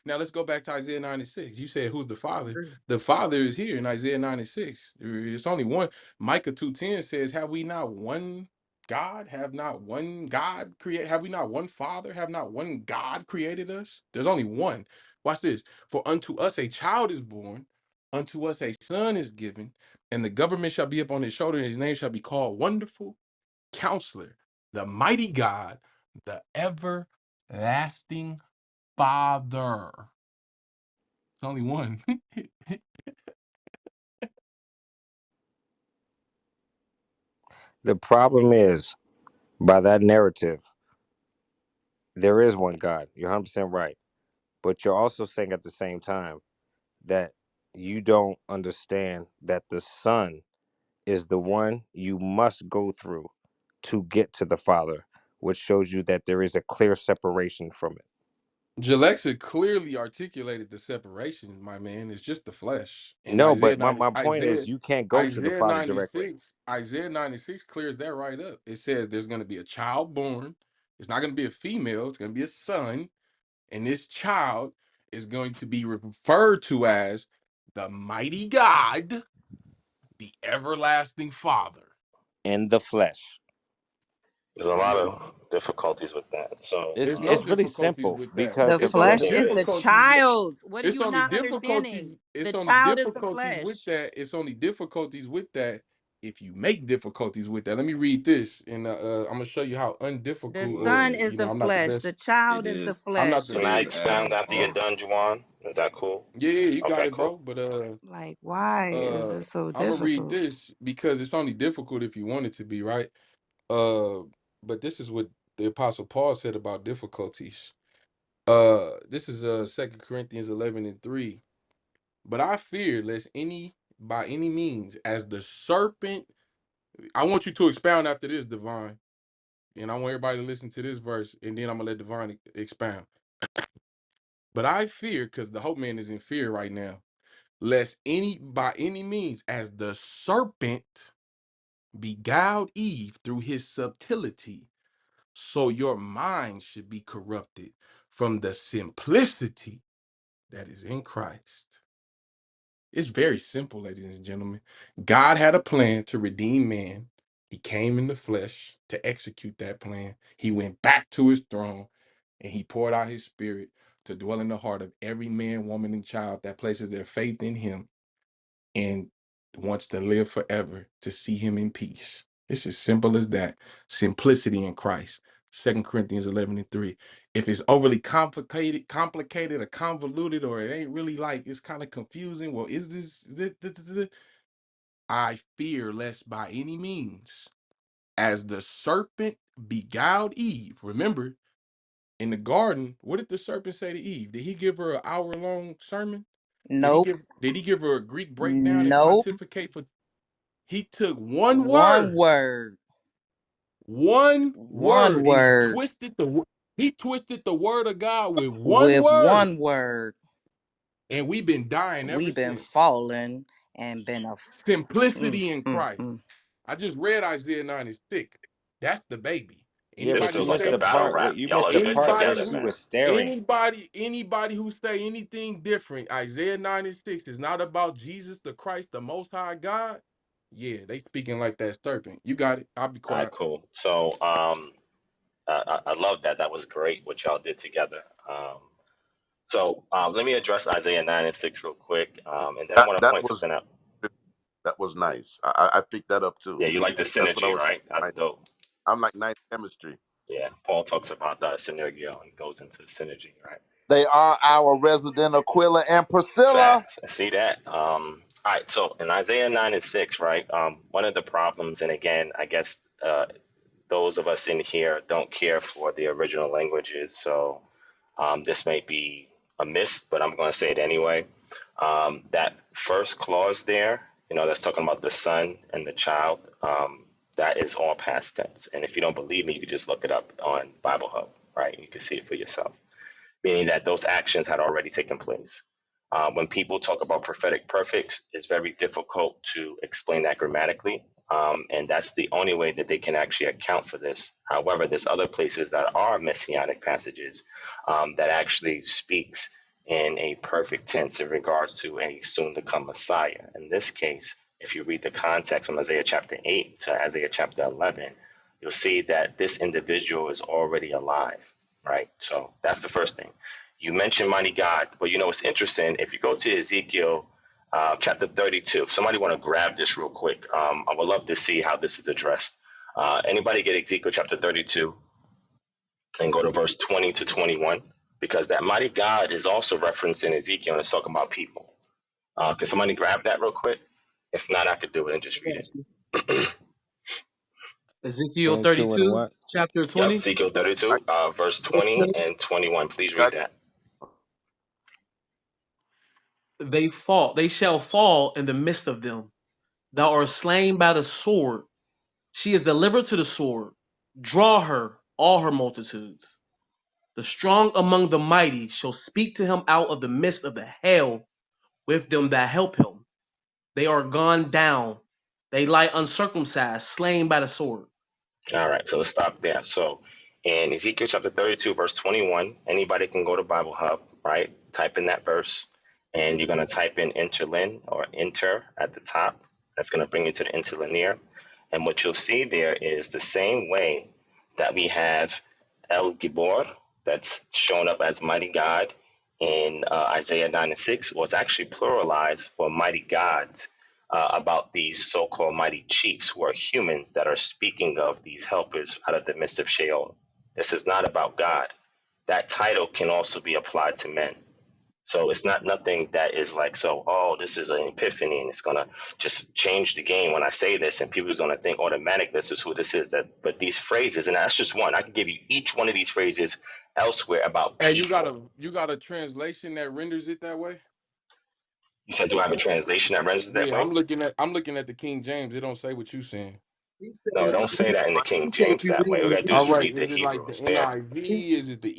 Now let's go back to Isaiah 96. You said who's the I father? agree. The father is here in Isaiah 96. It's only one. Micah 2:10 says, have we not one God? Have not one God create? Have we not one father? Have not one God created us? There's only one. Watch this. For unto us a child is born, unto us a son is given, and the government shall be upon his shoulder, and his name shall be called Wonderful Counselor, the mighty God, the everlasting Father. It's only one. The problem is, by that narrative, there is one God. You're 100% right. But you're also saying at the same time that you don't understand that the Son is the one you must go through to get to the Father, which shows you that there is a clear separation from it. Jalexa clearly articulated the separation, my man. It's just the flesh. And No, but my point is, you can't go to the Isaiah Father directly. 96, Isaiah 96 clears that right up. It says there's going to be a child born. It's not going to be a female, it's going to be a son. And this child is going to be referred to as the mighty God, the everlasting Father. In the flesh. There's a lot of difficulties with that. So, There's no It's really difficulties simple with that. because The if It's you only flesh look at is it, the difficulties. child. What are It's you only not difficulties. understanding? It's The only child is the difficulties with flesh. that. It's only difficulties with that if you make difficulties with that. Let me read this, and I'm gonna show you how The undifficult. son is the I'm not the flesh. best. The child It is the is. I'm not flesh. the. can It I is expound Adam. after you're done, Juwan? Is that cool? Yeah, yeah, you got Okay, it, cool. bro. But Like, why is uh, this so I'm gonna read difficult? this because it's only difficult if you want it to be, right? Uh, but this is what the Apostle Paul said about difficulties. This is 2 Corinthians 11:3. But I fear lest any by any means, as the serpent. I want you to expound after this, Divine, and I want everybody to listen to this verse, and then I'm gonna let Divine expound. But I fear, because the Hope Man is in fear right now, lest any by any means, as the serpent beguiled Eve through his subtlety, so your mind should be corrupted from the simplicity that is in Christ. It's very simple, ladies and gentlemen. God had a plan to redeem man. He came in the flesh to execute that plan. He went back to his throne and he poured out his spirit to dwell in the heart of every man, woman, and child that places their faith in him and wants to live forever to see him in peace. It's as simple as that. Simplicity in Christ. 2 Corinthians 11:3. If it's overly complicated or convoluted, or it ain't really like it's kind of confusing, well, is this? I fear lest by any means, as the serpent beguiled Eve. Remember, in the garden, what did the serpent say to Eve? Did he give her an hour-long sermon? Nope. Did he give her a Greek breakdown and Nope. pontificate for? He took one One word, word. one One word, and word. he twisted the word of God with one With word, one word. and we've been dying ever We've been since. falling and been a Simplicity in Christ. mm. I just read Isaiah 96. That's the baby. yeah, This but Anybody you feels who like missed a the say battle part where rap. you Y'all missed are the good part where together, anybody she man. was staring. anybody who say anything different, Isaiah 96 is not about Jesus the Christ, the Most High God. Yeah, they speaking like that serpent. You got it. I'll be All right, quiet. cool. So, I love that. That was great what y'all did together. Let me address Isaiah 9 and 6 real quick, and then I want to That point was something out. nice. I picked that up too. Yeah, you like the That's what I synergy, was saying. right? That's dope. I'm like nice chemistry. Yeah, Paul talks about that synergio and goes into synergy, right? They are our resident Aquila and Priscilla. Facts. I see that. All right, so in Isaiah 9 and 6, right? One of the problems, and again, I guess those of us in here don't care for the original languages, so this may be a miss, but I'm going to say it anyway. That first clause there, that's talking about the son and the child. That is all past tense. And if you don't believe me, you can just look it up on Bible Hub, right? You can see it for yourself, meaning that those actions had already taken place. When people talk about prophetic perfects, it's very difficult to explain that grammatically. And that's the only way that they can actually account for this. However, there's other places that are messianic passages that actually speaks in a perfect tense in regards to a soon to come Messiah. In this case, if you read the context from Isaiah chapter 8 to Isaiah chapter 11, you'll see that this individual is already alive, right? So that's the first thing. You mentioned mighty God, but you know it's interesting. If you go to Ezekiel chapter 32, if somebody want to grab this real quick, I would love to see how this is addressed. Anybody get Ezekiel chapter 32 and go to verse 20 to 21? Because that mighty God is also referenced in Ezekiel and it's talking about people. Can somebody grab that real quick? If not, I could do it and just read it. Ezekiel 22 and 32, what? chapter Yep, 20. Ezekiel I 32, verse 20 and 21. Please read got that. They shall fall in the midst of them. Thou art slain by the sword. She is delivered to the sword. Draw her, all her multitudes. The strong among the mighty shall speak to him out of the midst of the hail with them that help him. They are gone down. They lie uncircumcised, slain by the sword. All right, so let's stop there. So in Ezekiel chapter 32, verse 21, anybody can go to Bible Hub, right? Type in that verse, and you're going to type in interlin or inter at the top. That's going to bring you to the interlinear. And what you'll see there is the same way that we have El Gibor, that's shown up as mighty God in Isaiah 9 and 6, was actually pluralized for mighty gods about these so-called mighty chiefs who are humans that are speaking of these helpers out of the midst of Sheol. This is not about God. That title can also be applied to men. So it's not nothing that is like, so, oh, this is an epiphany and it's going to just change the game when I say this and people are going to think automatic this is who this is. That, but these phrases, and that's just one, I can give you each one of these phrases elsewhere about Hey, people. you got a translation that renders it that way? You said, do I have a translation that renders it that Yeah, way? I'm looking at the King James. It don't say what you saying. He No, said, don't say that in the King he said if James you that read way. All we the got to do All is right, Hebrew, read the is it like Hebrew the instead. he, NIV? Is it the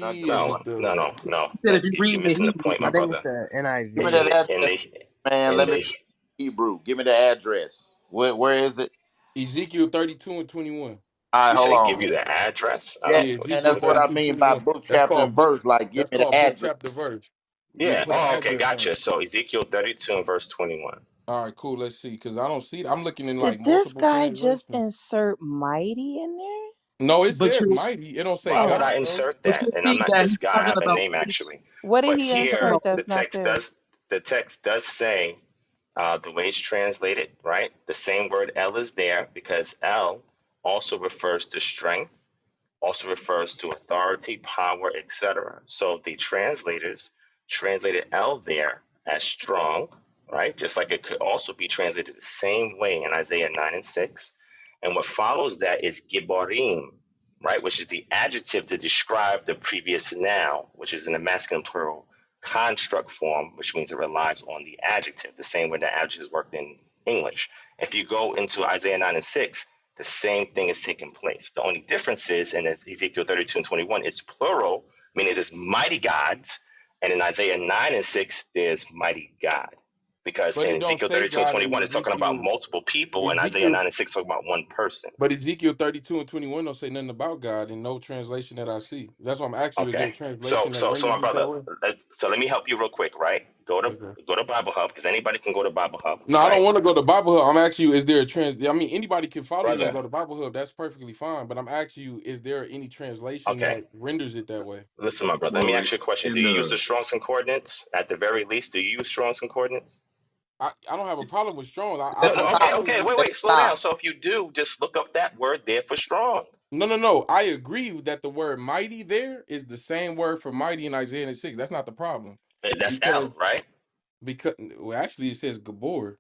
not ESV? that Is No, it the? no, no, no. he said if you You're read the missing the point, Hebrew, I my think it's brother. the Give me It's NIV. in that the address, man. in Let me the Hebrew. Give me the address. Where is it? Ezekiel 32 and 21. All right, you hold say give on. you the address. I Yeah, don't Yeah, what, and Ezekiel that's what's what I that? 32 mean by 21. book, chapter, and verse. Like, give That's me the called book address. chapter verse. Yeah, Yeah. put an Oh, okay, address on gotcha. it. So Ezekiel 32 and verse 21. All right, cool. Let's see, because I don't see it. I'm looking in like Did this multiple guy just translations. insert mighty in there? No, it but says you mighty. It don't say Why would Oh, I God though. insert but that? you And I'm see not that this he's guy. I talking have a about name actually. what did But he he's talking here insert about that's not there? the text does say the way it's translated, right? The same word El is there because El also refers to strength, also refers to authority, power, etc. So the translators translated El there as strong, right? Just like it could also be translated the same way in Isaiah 9 and 6. And what follows that is Gibborim, right? Which is the adjective to describe the previous noun, which is in the masculine plural construct form, which means it relies on the adjective, the same way that adjectives worked in English. If you go into Isaiah 9 and 6, the same thing is taking place. The only difference is in Ezekiel 32 and 21, it's plural, meaning there's mighty gods. And in Isaiah 9 and 6, there's mighty God. Because But in it don't Ezekiel say 32 and God in 21, it's talking about Ezekiel. multiple people, and Isaiah Ezekiel 9 and 6 talking about one person. But Ezekiel 32 and 21 don't say nothing about God in no translation that I see. That's why I'm asking you, is there Okay. a So translation that so so my renders it that brother, way? so let me help you real quick, right? Go to Okay. go to Bible Hub, because anybody can go to Bible Hub, No, I don't right? want to go to Bible Hub. I'm asking you, is there a I mean, anybody can follow you and Brother, go to Bible Hub. That's perfectly fine. But I'm asking you, is there any translation okay. that renders it that way? Listen, my brother, let me Well, ask you a question. Do in you use the the Strong's Concordance? At the very least, do you use Strong's Concordance? I don't have a problem with strong. At The the Okay, top. problem okay, with wait, At wait, the slow down. top. So if you do, just look up that word there for strong. no. I agree that the word mighty there is the same word for mighty in Isaiah 6. That's not the problem. That's Because L, right? well, actually it says Gabor.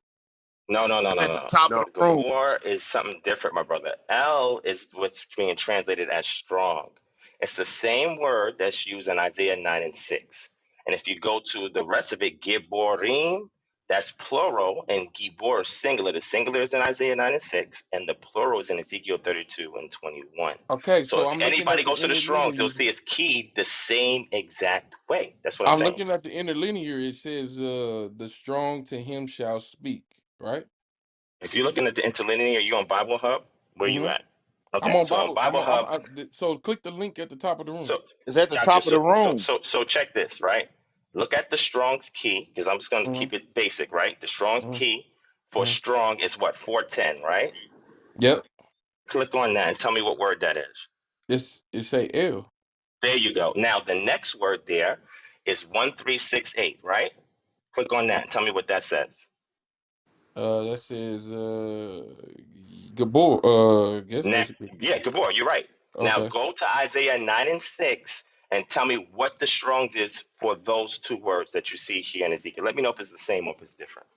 No, no, no, no, At the no. top of no. the room. Gabor is something different, my brother. L is what's being translated as strong. It's the same word that's used in Isaiah 9 and 6. And if you go to the rest of it, Giborim, that's plural, and Gibor is singular. The singular is in Isaiah 9 and 6, and the plural is in Ezekiel 32 and 21. Okay, So so if I'm looking anybody at the goes to the Strongs, they'll interlinear. see it's keyed the same exact way. That's what I'm I'm saying. looking at the interlinear. It says, "The strong to him shall speak." Right. If you're looking at the interlinear, you on Bible Hub? Where you Mm-hmm. at? I'm Okay, on so on Bible. Bible Hub, So click the link at the top of the room. so It's at the gotcha. top of the So so room. so so check this, right? Look at the Strong's key, because I'm just going to Mm-hmm. keep it basic, right? The Strong's Mm-hmm. key for strong is what? 410, right? Yep. Click on that and tell me what word that is. It say L. There you go. Now, the next word there is 1368, right? Click on that and tell me what that says. That says Gabor. Guess Now, that's yeah, Gabor, you're right. Now, okay. go to Isaiah 9 and 6 and tell me what the Strong's is for those two words that you see here in Ezekiel. Let me know if it's the same or if it's different.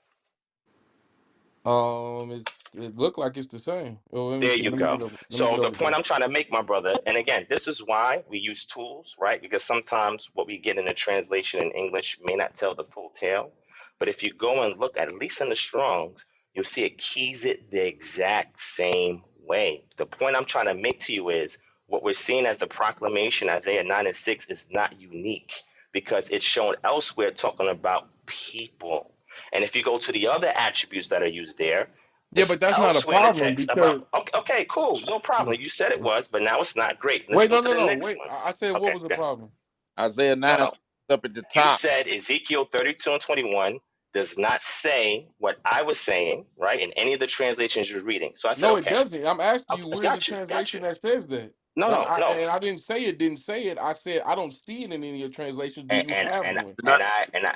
It looked like it's the same. Oh, let me There see. you Let me go. get over. Let me So get the over point there. I'm trying to make, my brother, and again, this is why we use tools, right? Because sometimes what we get in a translation in English may not tell the full tale. But if you go and look at least in the Strongs, you'll see it keys it the exact same way. The point I'm trying to make to you is what we're seeing as the proclamation, Isaiah 9 and 6, is not unique because it's shown elsewhere talking about people. And if you go to the other attributes that are used there, Yeah, it's but that's not a elsewhere in the problem text because about, okay, okay, cool, no problem. You said it was, but now it's not great. Let's wait, go no, to no, the no, next wait. one. I said what Okay, was the okay. problem? Isaiah No, 9 no. up at the You top. said Ezekiel 32 and 21 does not say what I was saying, right, in any of the translations you're reading. So I said, No, it okay, doesn't. I'm asking you, okay, where's the got you, got translation you. that says that? No, no, no. And I didn't say it. Didn't say it. I said I don't see it in any of your translations. Do And you and have and one? Not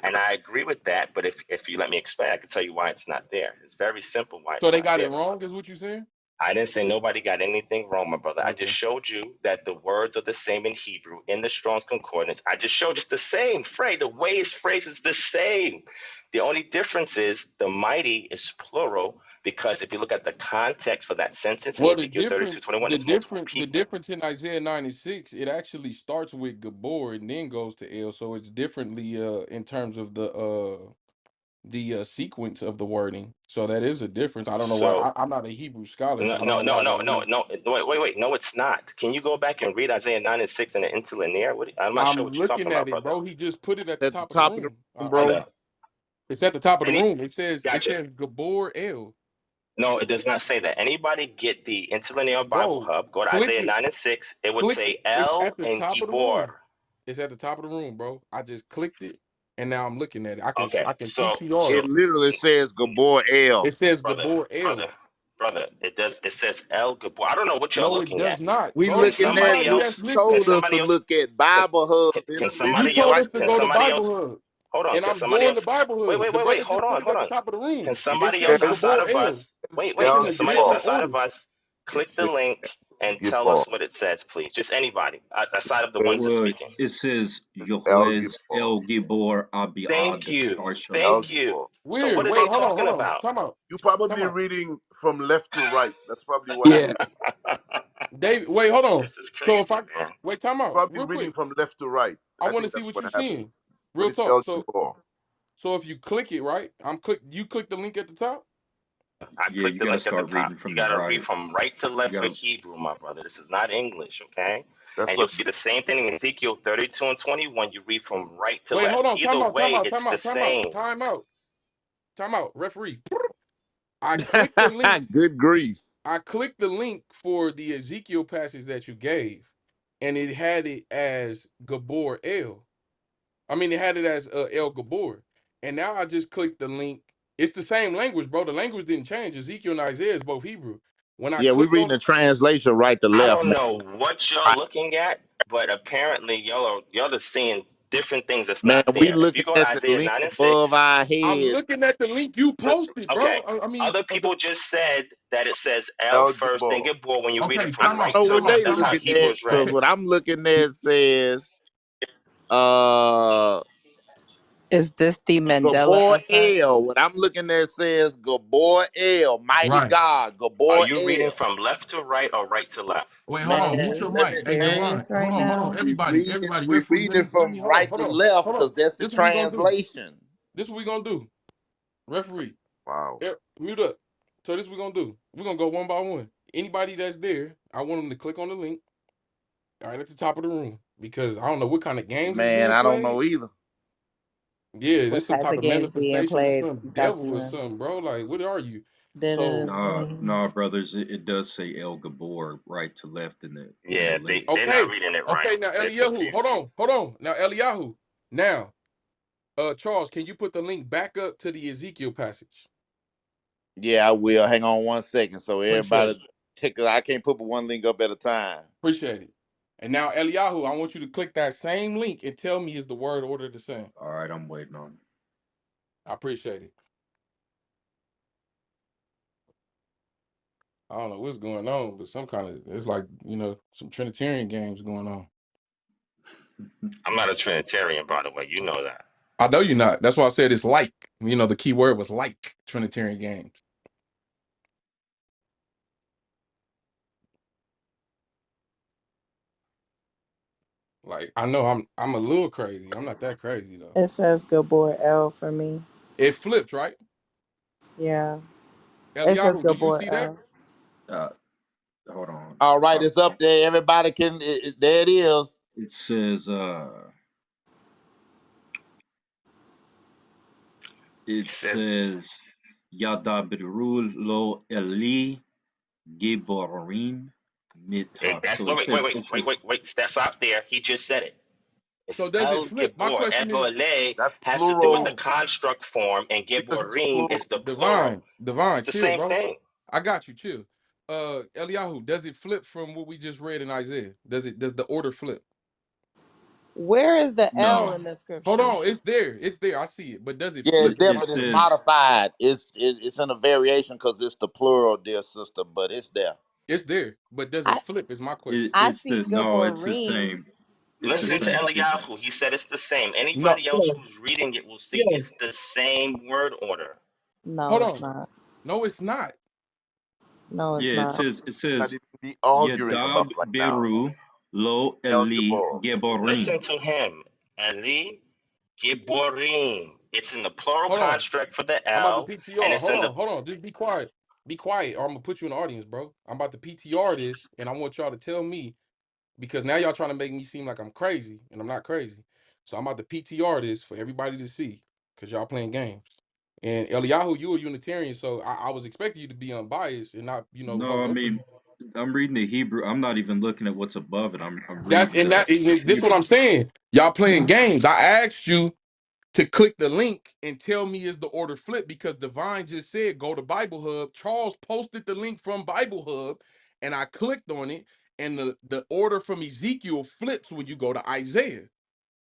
and I agree with that. But if you let me explain, I can tell you why it's not there. It's very simple why So it's they not got it there, my wrong, brother. is what you saying? I didn't say nobody got anything wrong, my brother. I just Okay. showed you that the words are the same in Hebrew in the Strong's Concordance. I just showed you it's the same phrase. The way it's phrased is the same. The only difference is the mighty is plural because if you look at the context for that sentence in Well, Ezekiel 32:21, it's multiple the people. difference in Isaiah 96, it actually starts with Gabor and then goes to El, so it's differently in terms of the sequence of the wording. So that is a difference. I don't know why. So I'm not a Hebrew scholar, so no, I don't no, know no, why no, that no, is. no. Wait. No, it's not. Can you go back and read Isaiah 9 and 6 in the Interlinear? I'm not sure I'm what you're talking looking at about, it, brother. bro. He just put it at the At the top of the top of the room. room, bro. Brother, It's at the top of the any room. It gotcha. says Gabor El. No, it does not say that. Anybody get the Interlinear Bible Bro, Hub? Go to click Isaiah it. 9 and 6. It would Click it. say It's El at the and top of the room. Gibor. It's at the top of the room, bro. I just clicked it and now I'm looking at it. Okay, I can so PTR It it. so literally says Gabor El. It says brother, Gabor brother, El. brother, it says El Gibor. I don't know what y'all No, it looking does at. not, We bro. Can looking at somebody Anybody you that's else? Can told listening, us to somebody else? look at Bible Hub Can, and can you somebody literally told right us else? to Can go to there. somebody Bible else? Hub, Hold on. and Can I'm somebody going to else? Bible Wait, Hub. wait, The wait, wait. brother just put it Hold at the on. top of the room. Can It somebody else says Okay. outside Gabor of El, us? Wait, it's wait. in El Can the somebody else different Gibor. outside of order. us It click the says link and tell Gibor. us what it says, please? Just anybody aside of the Wait, ones that's Well, speaking. it says El Yahweh's Gibor. El Gibor Thank Abiad you. Starsha. El Thank you. Gibor. So what Weird. are Wait, they hold on, talking hold on. about? Time out. You Time probably out. reading from left to right. That's probably what it Yeah. is. Dave, wait, hold on. This is So if crazy, I man. wait, time out, Probably real reading quick. from left to right. I I want to think see that's what what you're happened. seeing. But Real it's talk. El Gibor. So if you click it, right? You click the link at the top. I Yeah, clicked you the got to link at the start top. reading You from the got to read right. from right to You left got for to. Hebrew, my brother. This is not English, okay? That's And you'll what see the same thing in Ezekiel 32 and 21. You read from right to Wait, left. hold on. Either way, it's the Time out. same. Time out. Referee. I clicked the link. Good grief. I clicked the link for the Ezekiel passage that you gave, and it had it as Gabor El. I mean, it had it as El Gabor. And now I just clicked the link. It's the same language, bro. The language didn't change. Ezekiel and Isaiah is both Hebrew. When I Yeah, we clicked reading on the translation right to I left, don't man. know what y'all Right. looking at, but apparently y'all are seeing different things that's Man, not we there. If you looking go to at the Isaiah link 9 and above 6, our I'm heads. looking at the link you posted, bro. okay. Other people just said that it says L El first, then Gibor. Gibor when you read it Okay, I from time right out, don't know to what time left. out, they That's time how out. looking Hebrew at is because read. Okay, what I'm looking at says uh Is this the Mandela Gabor effect? El. What I'm looking at says Gabor El, mighty right. God, Are Gabor you reading El. from left to right or right to left? Wait, hold Man, on. Mute your Are let you mic. me Hey, man. Divine. serious right Hold on. now? Everybody, We referee, reading let from me, right to left hold on. because that's the This is what we gonna do. translation. This is what we gonna do. Referee, Wow. mute up. So this is what we gonna do. We're gonna go one by one. Anybody that's there, I want them to click on the link right at the top of the room because I don't know what kind of games is Man, being I don't played. know either. Yeah, What this some type type of of games being manifestation or played? some That's devil or the something, bro. Like, what are you? So, Nah, nah, brothers. It does say El Gibor right to left in the Yeah, link. they're not okay, reading it right. okay. Now They're Eliyahu, confused. hold on. Now Eliyahu. Now Charles, can you put the link back up to the Ezekiel passage? Yeah, I will. Hang on 1 second. So Appreciate everybody it. take. I can't put but one link up at a time. Appreciate it. And now, Eliyahu, I want you to click that same link and tell me is the word order the same. All right, I'm waiting on I appreciate it. I don't know what's going on, but some kind of it's like some Trinitarian games going on. it. I'm not a Trinitarian, by the way. You know that. I know you're not. That's why I said it's like. The key word was like Trinitarian games. Like I know I'm a little crazy. I'm not that crazy though. It says Gabor L for me. It flips, right? Yeah. It says Eliyahu, do you Gabor see that? L. uh, Hold on. All right, it's up there. Everybody can. There it is. It says He says, Yadabrul lo Eli Giborim Mita. that's So wait, it wait, wait, says wait, wait, wait, wait. Stop there. He just said it. It's So does it El flip? My Gibor. question is, Evole That's has to do with the plural. construct form, and Because it's Giborim plural. is the plural. divine, It's the chill, same bro. thing. I got you, chill. Eliyahu, does it flip from what we just read in Isaiah? Does the order flip? Where is the L no. in the Hold scripture? on, it's there. It's there. I see it. But does it Yeah, it's flip It is there, my but it's question. says modified. It's in a variation because it's the plural, dear sister. But it's there. It's there. But does it I flip is my question. I it's see the no. It's the Gaborim. same. It's the Is Listen it to the same thing. Eliyahu. He said it's the same. No, Anybody else Yeah, who's reading it will see yeah. it's the same word order. No, hold it's on. not. No, it's not. No, it's Yeah, it not. says it Not says even be arguing about Yadab right now. Beru Lo El Eli Gabor. Listen Geborim. to him. Eli Gibborim. It's in the plural Hold on. construct for the I'm about to L, and PTR. it's in the Hold on. Just be quiet. Be quiet, or I'm gonna put you in the audience, bro. I'm about to PTR this, and I want y'all to tell me because now y'all trying to make me seem like I'm crazy, and I'm not crazy. So I'm about to PTR this for everybody to see, because y'all playing games. And Eliyahu, you a Unitarian, so I was expecting you to be unbiased and not, No, hold I up. mean I'm reading the Hebrew. I'm not even looking at what's above it. I'm That's reading and the that and this what Hebrew. I'm saying. Y'all playing games. I asked you to click the link and tell me is the order flip because Divine just said go to Bible Hub. Charles posted the link from Bible Hub and I clicked on it and the order from Ezekiel flips when you go to Isaiah.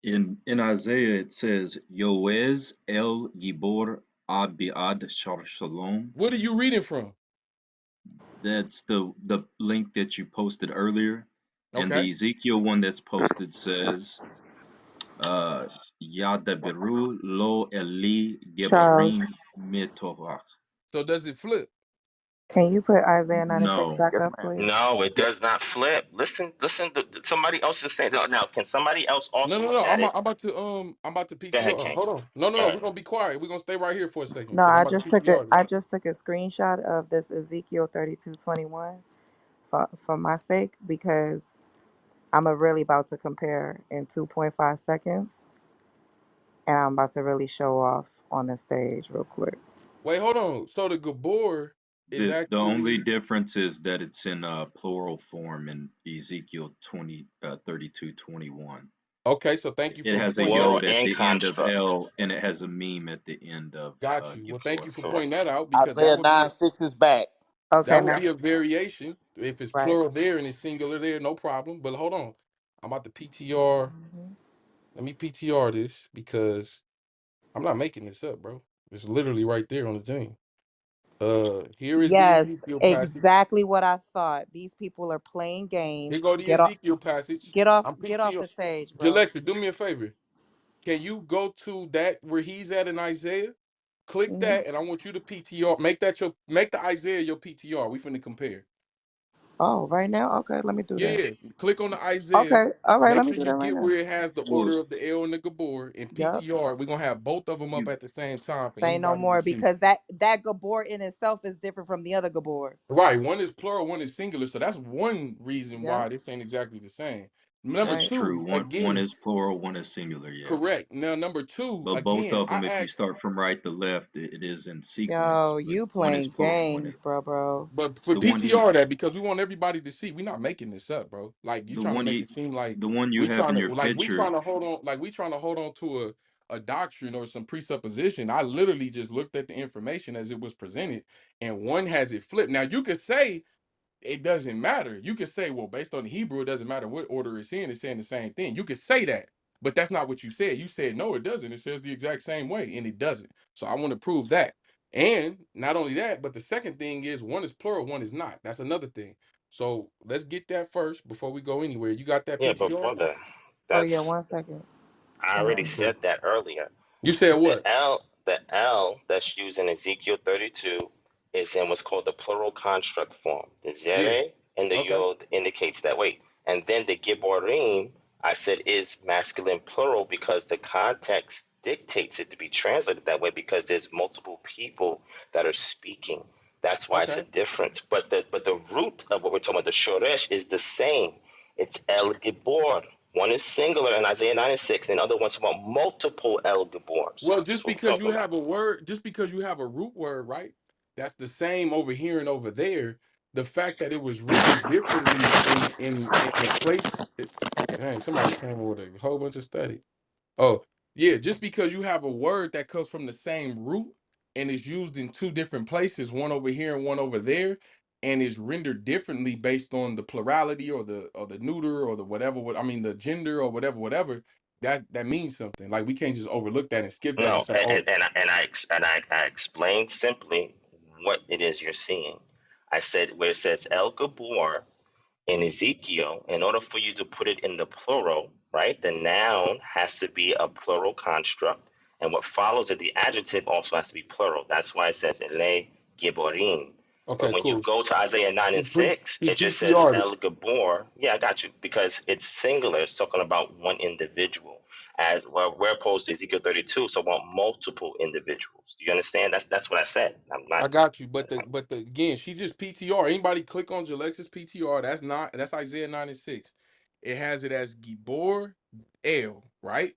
In Isaiah it says Yoez El Gibor Abiad Shar Shalom. What are you reading from? That's the link that you posted earlier. And Okay. the Ezekiel one that's posted says uh Yadaberu Lo Eli Charles, Geborim Mitovach. So does it flip? can you put Isaiah 96 No. back Yes, up, ma'am. please? no, it Yeah. does not flip. Listen. Somebody else is saying now. Can somebody else No, also no, look no. at it? I'm about to Go ahead, PTR. King. Hold on. No, no, Go no. ahead. We're gonna be quiet. We're gonna stay right here for a second No, because I'm I about to just took it. PTR this. I just took a screenshot of this Ezekiel 32:21 for my sake because I'm really about to compare in 2.5 seconds, and I'm about to really show off on the stage real quick. Wait, hold on. So the Gabor is The only actually difference is that it's in plural form in Ezekiel 32:21. okay. So thank you It for has a pointing that Plural out. yod at and the end of construct. L, and it has a meme at the end of Got you. Well, thank Gibor. you for Correct. pointing that out because Isaiah 9:6 is back. Okay, that would now, be a variation. If it's right. plural there and it's singular there, no problem. But hold on. I'm about to PTR. Mhm. Let me PTR this because I'm not making this up, bro. It's literally right there on the thing. Here is the Yes, Ezekiel passage. exactly what I thought. These people are playing Here games. go the Ezekiel passage. I'm Get off PTR. the stage, bro. Jalexa, do me a favor. Can you go to that where he's at in Isaiah? Click Hmm. that, and I want you to PTR. Make the Isaiah your PTR. We finna compare. Oh, right now? Okay, let me do Yeah, that. yeah. Click on the Isaiah. Okay, all right, Make let me sure do you that right get now. where it has the Well, order of the L and the Gabor and Yep. PTR. We're gonna have both of them up you at the same time for Say no anybody to more see. because that Gabor in itself is different from the other Gabor. Right. One is plural, one is singular. So that's one reason why Yep. this ain't exactly the same. Number that's Right. true. two, One again, is plural, one is singular. Yeah, correct. Now, number two, but both again, of I them, if you asked, start from right to left, it is in sequence. Yo, But you one is playing plural, one is games, bro. but for the one he, PTR that because we want everybody to see, we're not making this up, bro. Like you the trying to one make he, it seem like the one you have in your we picture. trying to hold on, like we trying to hold on to a doctrine or some presupposition. I literally just looked at the information as it was presented, and one has it flipped. Now you could say it doesn't matter. You could say, well, based on the Hebrew, it doesn't matter what order it's saying the same thing. You could say that, but that's not what you said. You said no, it doesn't. It says the exact same way, and it doesn't. So I want to prove that. And not only that, but the second thing is one is plural, one is not. That's another thing. So let's get that first before we go anywhere. You got that Yeah, but PTR? brother, Oh yeah, that's 1 second. I Hold already on. said that earlier. You said what? The L that's used in Ezekiel 32 is in what's called the plural construct form. The Yeah. Zere and the Okay. Yod indicates that way. And then the Gibborim, I said, is masculine plural because the context dictates it to be translated that way because there's multiple people that are speaking. That's why it's a Okay. difference. But the root of what we're talking about, the Shoresh, is the same. It's El Gibor. One is singular in Isaiah 9 and 6, and the other one's about multiple El Gibors. Well, That's just what we're because you talking about. have a word, just because you have a root word, right? That's the same over here and over there. The fact that it was rendered differently in the place. Dang, somebody came with a whole bunch of study. Oh, yeah, just because you have a word that comes from the same root and is used in two different places, one over here and one over there, and is rendered differently based on the plurality or the neuter or the whatever, I mean the gender or whatever, that means something. Like we can't just overlook that and skip that and No, say, oh, I explained simply what it is you're seeing. I said where it says El Gabor in Ezekiel, in order for you to put it in the plural, right, the noun has to be a plural construct. And what follows it, the adjective also has to be plural. That's why it says Ele Giborim. But okay, when you cool. go to Isaiah 9 and 6, He it just says PTR'd it. El Gabor. Yeah, I got you. Because it's singular. It's talking about one individual. As well, we're opposed to Ezekiel 32, so I want multiple individuals. Do you understand? That's what I said. I'm not. I got you, but the again, she just PTR. Anybody click on Jalexa's PTR? That's Isaiah 96. It has it as Gibor El, right?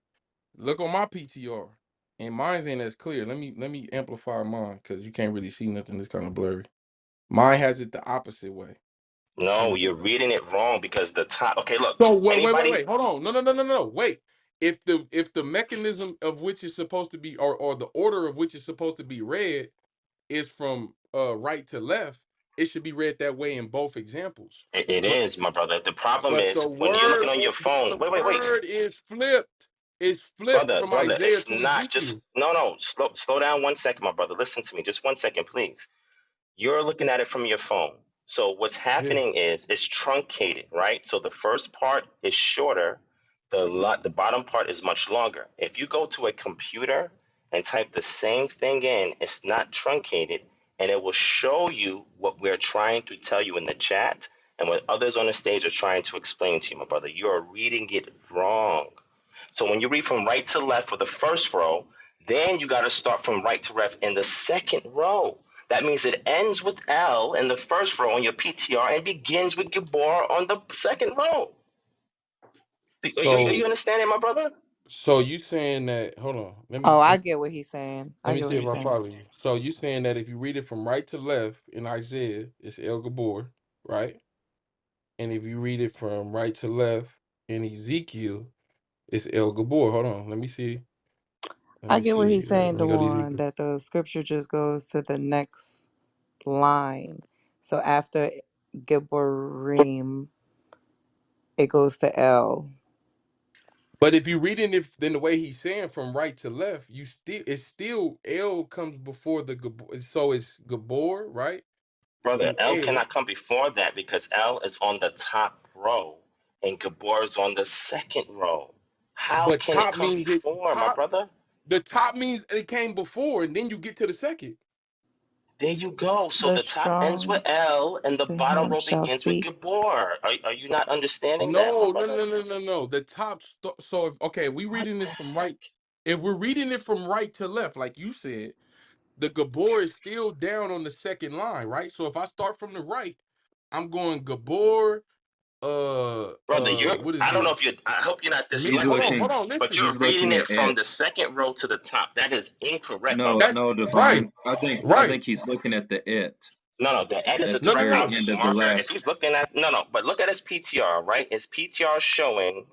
Look on my PTR, and mine's ain't as clear. Let me amplify mine because you can't really see nothing. It's kind of blurry. Mine has it the opposite way. Let No, me. you're reading it wrong because the top. Okay, look. So wait. Anybody Hold on. No. Wait. If the mechanism of which is supposed to be, or the order of which is supposed to be read is from right to left, it should be read that way in both examples. It But is, my brother. The problem but is when you're looking on your phone. the Wait, word is flipped. It's flipped from brother. Isaiah It's to not Ezekiel. just no. Slow down 1 second, my brother. Listen to me, just 1 second, please. You're looking at it from your phone. So what's Yeah. happening is it's truncated, right? So the first part is shorter, the bottom part is much longer. If you go to a computer and type the same thing in, it's not truncated, and it will show you what we're trying to tell you in the chat and what others on the stage are trying to explain to you, my brother. You are reading it wrong. So when you read from right to left for the first row, then you got to start from right to left in the second row. That means it ends with L in the first row on your PTR and begins with Gabor on the second row. Are So you understanding, my brother? you saying that? Hold on. Oh, I get what he's saying. Let I me get what see if he's I saying. follow you. So you saying that if you read it from right to left in Isaiah, it's El Gabor, right? And if you read it from right to left in Ezekiel, it's El Gabor. Hold on. Let me see. Let I me get what see. he's saying, Let me go to Dewan, Ezekiel. that the scripture just goes to the next line. So after Gibborim, it goes to L. But if you reading it then the way he's saying from right to left, it's still El comes before the Gabor. So it's Gabor, right? Brother, And L El. cannot come before that because L is on the top row and Gabor is on the second row. How But can it top come means it before, my top. brother? The top means it came before, and then you get to the second. There you go. So The the top ends with strong L and the to bottom him row shall begins with speak. Gabor. Are you not understanding that, my brother? No. The top. So if okay, we What reading the this from right. If we're reading it from right to left, like you said, the Gabor is still down on the second line, right? So if I start from the right, I'm going Gabor. brother? What is I don't know if this? you I hope you're not He's dyslexic, Hold looking. on. but Listen. you're He's reading looking it at from it. the second row to the top. That is incorrect, my No, brother. That's no, right. divine. I Right. think he's looking at the it No, the N is a at the direct very No. end object of the marker. If last. he's looking at but look at his PTR, right? His PTR showing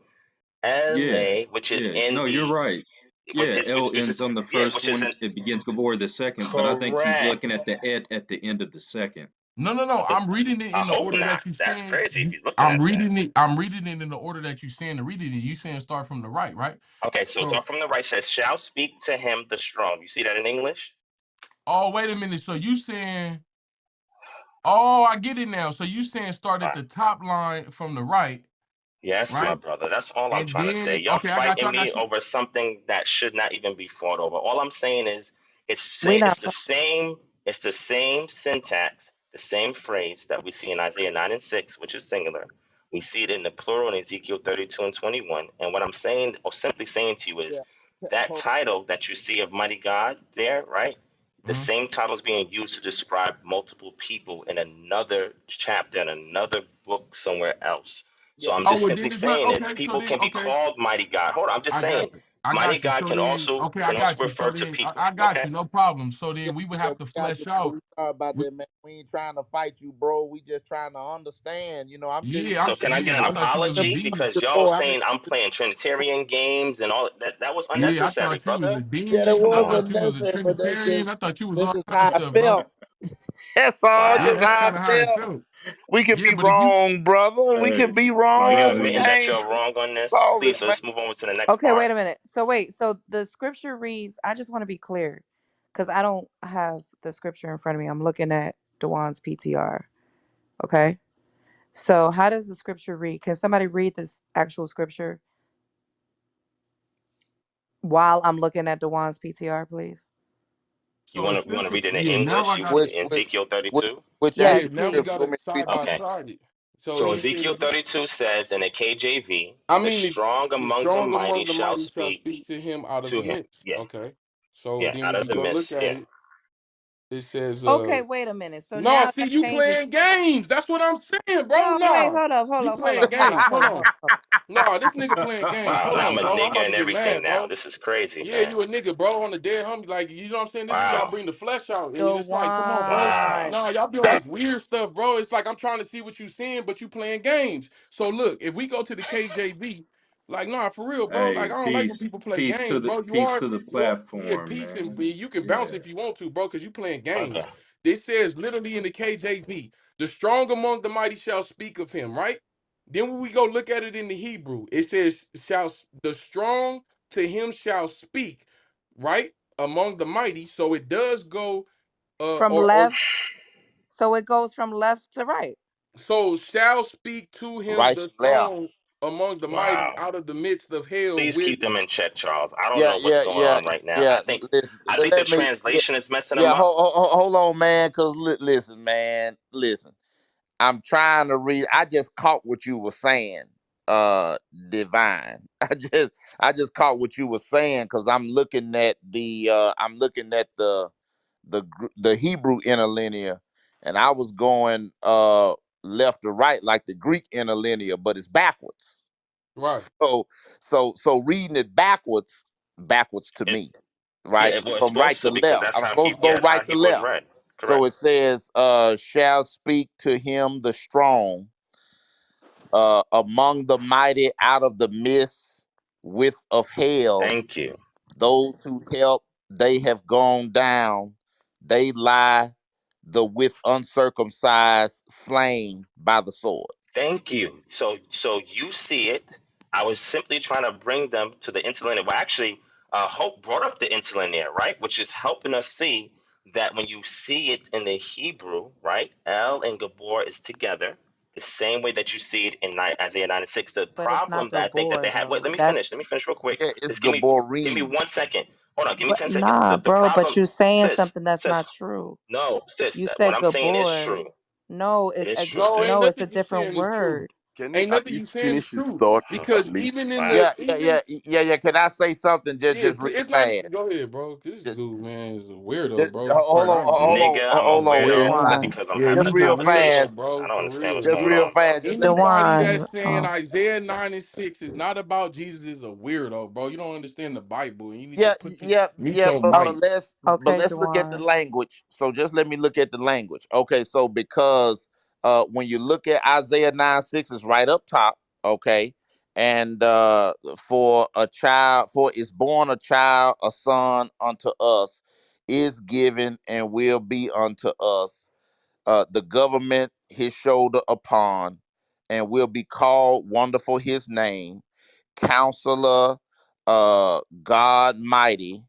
Yeah, LA, which is yeah. in No, you're the right. Was Yeah, is L which ends is on the yeah, first which is one. an It begins before the second, but I think he's correct. looking at the et at the end of the second. No, no, no. But I'm reading it I in the hope order not. that you That's saying. crazy if he's looking I'm at that. reading it. I'm reading it in the order that you saying to read it. And you saying start from the right, right? Okay, so So, talk from the right says, shall speak to him the strong. You see that in English? oh, wait a minute. So you saying, oh, I get it now. So you saying start All at right. the top line from the right, Yes, my right? brother. That's all I'm And trying to say. then, Y'all okay, I got you. fighting I me got you. over something that should not even be fought over. All I'm saying is We not. it's the same syntax, the same phrase that we see in Isaiah 9 and 6, which is singular. We see it in the plural in Ezekiel 32 and 21. And what I'm saying, or simply saying to you, Yeah. is that Hold, title that you see of mighty God there, right? The Mhm. same title is being used to describe multiple people in another chapter in another book somewhere else. So yeah. I'm Oh, just well, simply then it's not saying is okay. So people then, can be okay, called mighty God. Hold on, I'm just I saying got you. I mighty got you. God So then, okay, I can also got you. So refer to then, people. I got Okay. you. No problem. So Yeah, then we would yeah, have to we got you, flesh bro. out. We sorry about We, that, man. We ain't trying to fight you, bro. We just trying to understand. I'm just yeah, So can I get yeah. an I I'm thought you was a apology demon. because y'all bro. I'm saying I'm playing Trinitarian games and all that? That was Yeah, I unnecessary, thought you was brother. a yeah, that demon. Come I was on. thought you was a unnecessary, but Trinitarian. I thought you was that's all just kind of how I stuff, bro. felt. That's all. Yeah, Just that's Wow. how kind I of how it felt. felt. We could Yeah, be but if you, wrong, brother. We Hey, could be Are wrong. you It admitting hey, that ain't you're wrong on this? all Please, it, so man. let's move on to the next Okay, part. wait a minute. So wait, so the scripture reads, I just want to be clear because I don't have the scripture in front of me. I'm looking at Dewan's PTR. Okay. So how does the scripture read? Can somebody read this actual scripture while I'm looking at Dewan's PTR, please? so the You want to scripture, read it in yeah. Now English? I You got it. Which in which Ezekiel which 32? which Yeah, Yes, actual now we scripture? got please. Want it me to read side it? by Okay. side. So So he Ezekiel says, 32 says in the KJV, I the mean, strong the among the strong mighty among the shall mighty shall speak speak to him out of to the him. midst. Yeah. Okay. So Yeah. then Out when of we the go look midst. at Yeah. it, it says, Okay, wait a minute. So no, now see, that you changes. playing games. That's what I'm saying, bro. No, wait, Nah, hold up, hold you up, hold playing up, hold up, games. hold Hold up, on. hold up. Nah, this nigga playing games. Wow. Hold Now I'm on, a bro. I'm nigga about to and get everything mad, now. bro. This is crazy, Yeah, man. you a nigga, bro, on the dead homie. Like, you know what I'm saying? This is why I Wow. bring the flesh out. And it's like, come on, bro. Dewan. Wow. Nah, y'all be on this weird stuff, bro. It's like I'm trying to see what you seeing, but you playing games. So look, if we go to the KJV, like, nah, for real, bro. Like, hey, I don't like when people play games, bro. peace to the Yeah, platform, peace and man. you can bounce Yeah. if you want to, bro, because you playing games. Okay. This says literally in the KJV, the strong among the mighty shall speak of him, right? Then when we go look at it in the Hebrew, it says, shall the strong to him shall speak, right? Among the mighty. So it does go From or left, so it goes from left to right. so shall speak to him Right the to left. strong among the mighty Wow. out of the midst of hell Please with keep them in check, Charles. I don't Yeah, know what's yeah, going yeah, on right now. yeah. Listen, I but think the let me. Yeah, translation is messing them yeah. up. Hold on, man. Cause listen, man. Listen. I'm trying to read. I just caught what you were saying, divine. I just caught what you were saying because I'm looking at the Hebrew interlinear, and I was going left to right like the Greek interlinear, but it's backwards. right. So reading it backwards to It me, right? yeah, it was From right supposed to to because left. that's I'm how supposed Hebrew to yeah, go that's how right to Hebrew is left. read. So Correct. it says, shall speak to him the strong, among the mighty out of the midst with of hell. Thank you. Those who help, they have gone down. They lie the with uncircumcised slain by the sword. Thank you. So you see it. I was simply trying to bring them to the interlinear. Well, actually, Hope brought up the interlinear, right? Which is helping us see that when you see it in the Hebrew, right? El and Gabor is together, the same way that you see it in Isaiah 9 and 6. The But it's problem not that I think that Gabor they had. Wait, though. let me That's finish. Let me finish real quick. Yeah, it's Just give me Gaborim. 1 second. Hold on, give me but 10 seconds. nah, The bro. But problem, you saying sis, something that's sis, not true. no, sis, You that what said I'm saying is Gabor. true. No, It is true, No, ain't no, sis. it's a nothing you different saying is true. word. Can he Ain't at nothing you least saying is finish his true. thought, Because at even least? in Wow. the Yeah. Can I say something yeah, just real it's not fast? go ahead, bro. This Just, dude, man, is a weirdo, bro. As far hold as on, I'm concerned. Nigga, I'm a hold on, weirdo everybody. Dewan. because I'm Yeah, having Just a you's a real weirdo, fast. conversation. I bro. don't For understand real, what's Just going bro. real on, bro. fast. Just let me. Anybody Dewan. that's saying Isaiah 9 and 6 is not about Jesus is a weirdo, bro. You don't understand the Bible, and you need to mute Yeah, your but Okay, mic. but okay, let's look at the Dewan. language. So just let me look at the language. Okay, so because when you look at Isaiah 9:6 is right up top, okay, And for is born a child, a son unto us is given and will be unto us the government his shoulder upon, and will be called wonderful his name, Counselor, God mighty,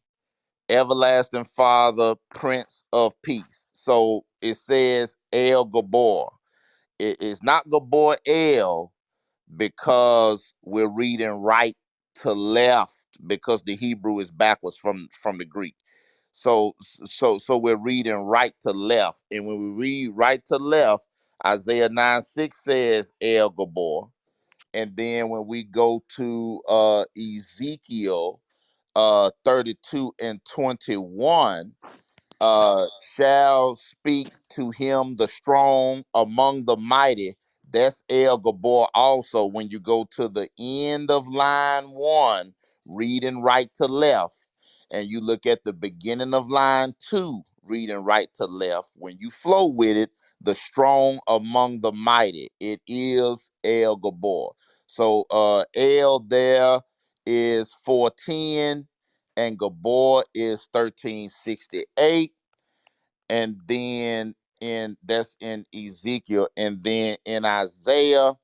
everlasting Father, Prince of Peace. So it says El Gabor. It is not Gabor El, because we're reading right to left, because the Hebrew is backwards from the Greek. So we're reading right to left. And when we read right to left, Isaiah 9:6 says El Gabor. And then when we go to Ezekiel 32:21, shall speak to him the strong among the mighty. That's El Gabor also. When you go to the end of line 1, reading right to left, and you look at the beginning of line 2, reading right to left, when you flow with it, the strong among the mighty, it is El Gabor. So El there is 410, and Gabor is 1368. And then that's in Ezekiel, and then in Isaiah,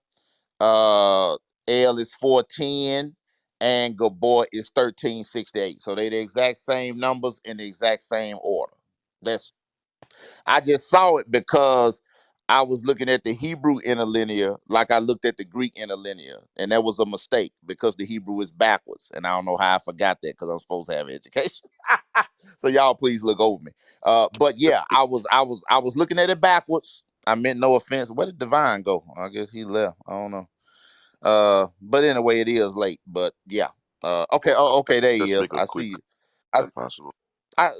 El is 410 and Gabor is 1368. So they the exact same numbers in the exact same order. That's I just saw it because I was looking at the Hebrew interlinear like I looked at the Greek interlinear, and that was a mistake because the Hebrew is backwards, and I don't know how I forgot that because I'm supposed to have education. So y'all please look over me. But yeah, I was looking at it backwards. I meant no offense. Where did Divine go? I guess he left. I don't know. But anyway, it is late. But yeah. Okay. Oh, okay. There he Just is. make a I quick, see you. I, if possible. I,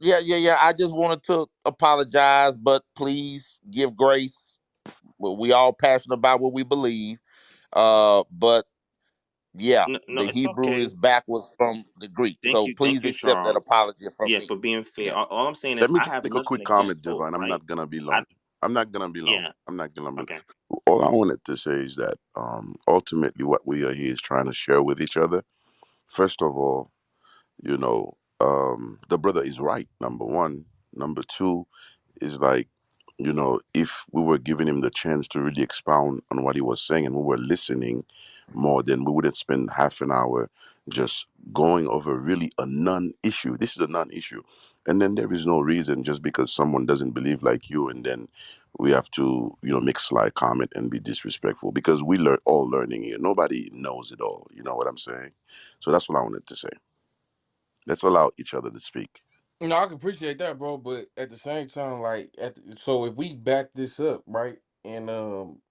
yeah. I just wanted to apologize, but please give grace. We all passionate about what we believe. But yeah, No, no, the it's Hebrew okay. is backwards from the Greek. So Thank please you, accept that Charles. apology from Yeah, me. for being fair. Yeah. All I'm saying Let is me I just have make a nothing quick comment, against Hope, Divine. I'm right? not gonna be I long. I'm not gonna be long. yeah, I'm not gonna be. okay. All I wanted to say is that ultimately what we are here is trying to share with each other. First of all, the brother is right. Number one. Number two is like, if we were giving him the chance to really expound on what he was saying and we were listening more, then we wouldn't spend half an hour just going over really a non-issue. This is a non-issue. And then there is no reason just because someone doesn't believe like you, and then we have to, make sly comment and be disrespectful because we learn all learning here. Nobody knows it all. You know what I'm saying? So that's what I wanted to say. Let's allow each other to speak. No, I can appreciate that, bro. But at the same time, like, so if we back this up, right, and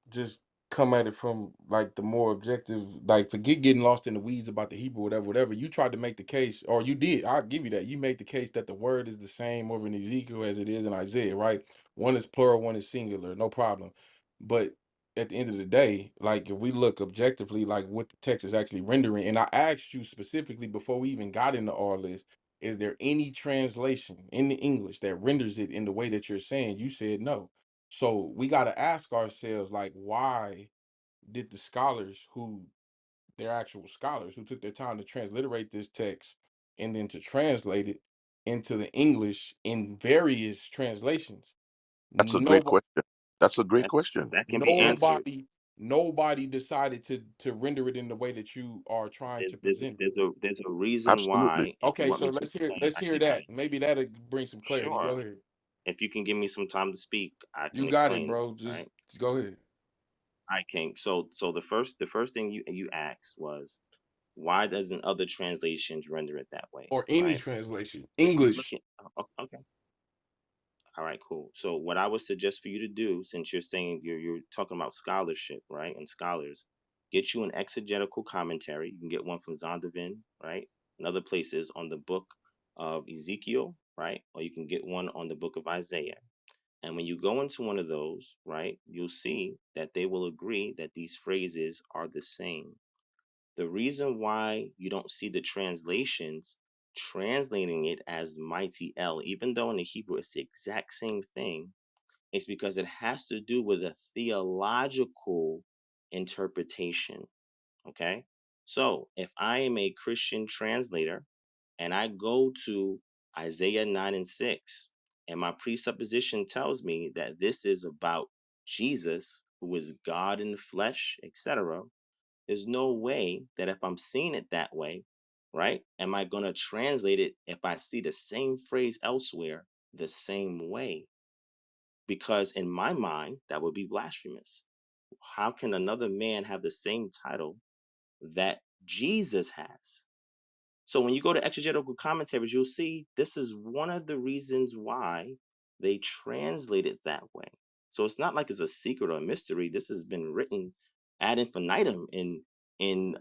just come at it from like the more objective, like, forget getting lost in the weeds about the Hebrew, whatever, whatever. You tried to make the case, or you did. I'll give you that. You made the case that the word is the same over in Ezekiel as it is in Isaiah, right? One is plural, one is singular, no problem. But at the end of the day, like, if we look objectively, like what the text is actually rendering, and I asked you specifically before we even got into all this, is there any translation in the English that renders it in the way that you're saying? You said no. So we got to ask ourselves, like, why did the scholars who, they're actual scholars, who took their time to transliterate this text and then to translate it into the English in various translations, That's a great nobody, question. That's a great That's question. that can be answered. nobody decided to render it in the way that you are trying There's to there's present it? there's a reason Absolutely. why. If you Okay, want so me to explain, let's I hear can tell you. that. Maybe that'll bring some clarity. Sure. Go ahead. If you can give me some time to speak, I You can got it, explain it. bro. Right. Just go ahead. I can. So the first thing you asked was, why doesn't other translations render it that way? Or any Right. translation. If you look English. at okay. All right, cool. So what I would suggest for you to do, since you're saying you're talking about scholarship, right, and scholars, get you an exegetical commentary. You can get one from Zondervan, right, and other places on the book of Ezekiel, right, or you can get one on the book of Isaiah. And when you go into one of those, right, you'll see that they will agree that these phrases are the same. The reason why you don't see the translations translating it as mighty El, even though in the Hebrew it's the exact same thing, is because it has to do with a theological interpretation. Okay. So if I am a Christian translator and I go to Isaiah 9 and 6, and my presupposition tells me that this is about Jesus, who is God in the flesh, etc., there's no way that if I'm seeing it that way, right, am I going to translate it if I see the same phrase elsewhere the same way? Because in my mind, that would be blasphemous. How can another man have the same title that Jesus has? So when you go to exegetical commentaries, you'll see this is one of the reasons why they translate it that way. So it's not like it's a secret or a mystery. This has been written ad infinitum in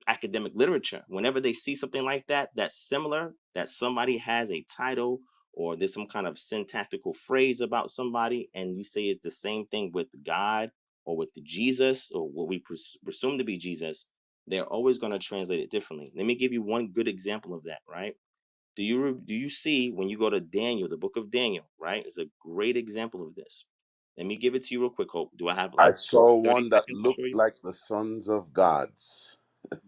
academic literature. Whenever they see something like that, that's similar, that somebody has a title or there's some kind of syntactical phrase about somebody, and you say it's the same thing with God or with Jesus or what we presume to be Jesus, they're always going to translate it differently. Let me give you one good example of that, right? Do you see when you go to Daniel, the book of Daniel, right? It's a great example of this. Let me give it to you real quick, Hope. Do I have I like saw 30 one that seconds to show looked you? like the sons of gods.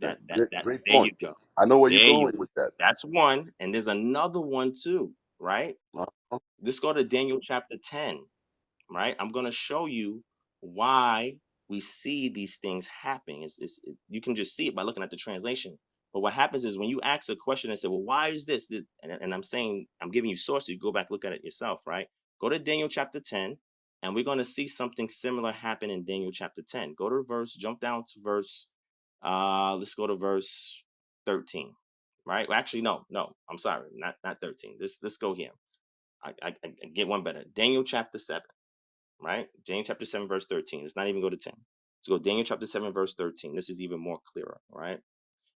That Great there you point. go. I know where you're There you going go. with that. That's one. And there's another one too, right? Uh, Let's go to Daniel chapter 10. Right? I'm going to show you why we see these things happening. You can just see it by looking at the translation. But what happens is when you ask a question and say, well, why is this? And I'm saying, I'm giving you sources. You go back, look at it yourself, right? Go to Daniel chapter 10, and we're going to see something similar happen in Daniel chapter 10. Go to verse, jump down to verse, let's go to verse 13, right? Well, actually, no, I'm sorry, not 13. Let's go here. I get one better. Daniel chapter 7, right? Daniel chapter 7, verse 13. Let's not even go to 10. Let's go Daniel chapter 7, verse 13. This is even more clearer, right?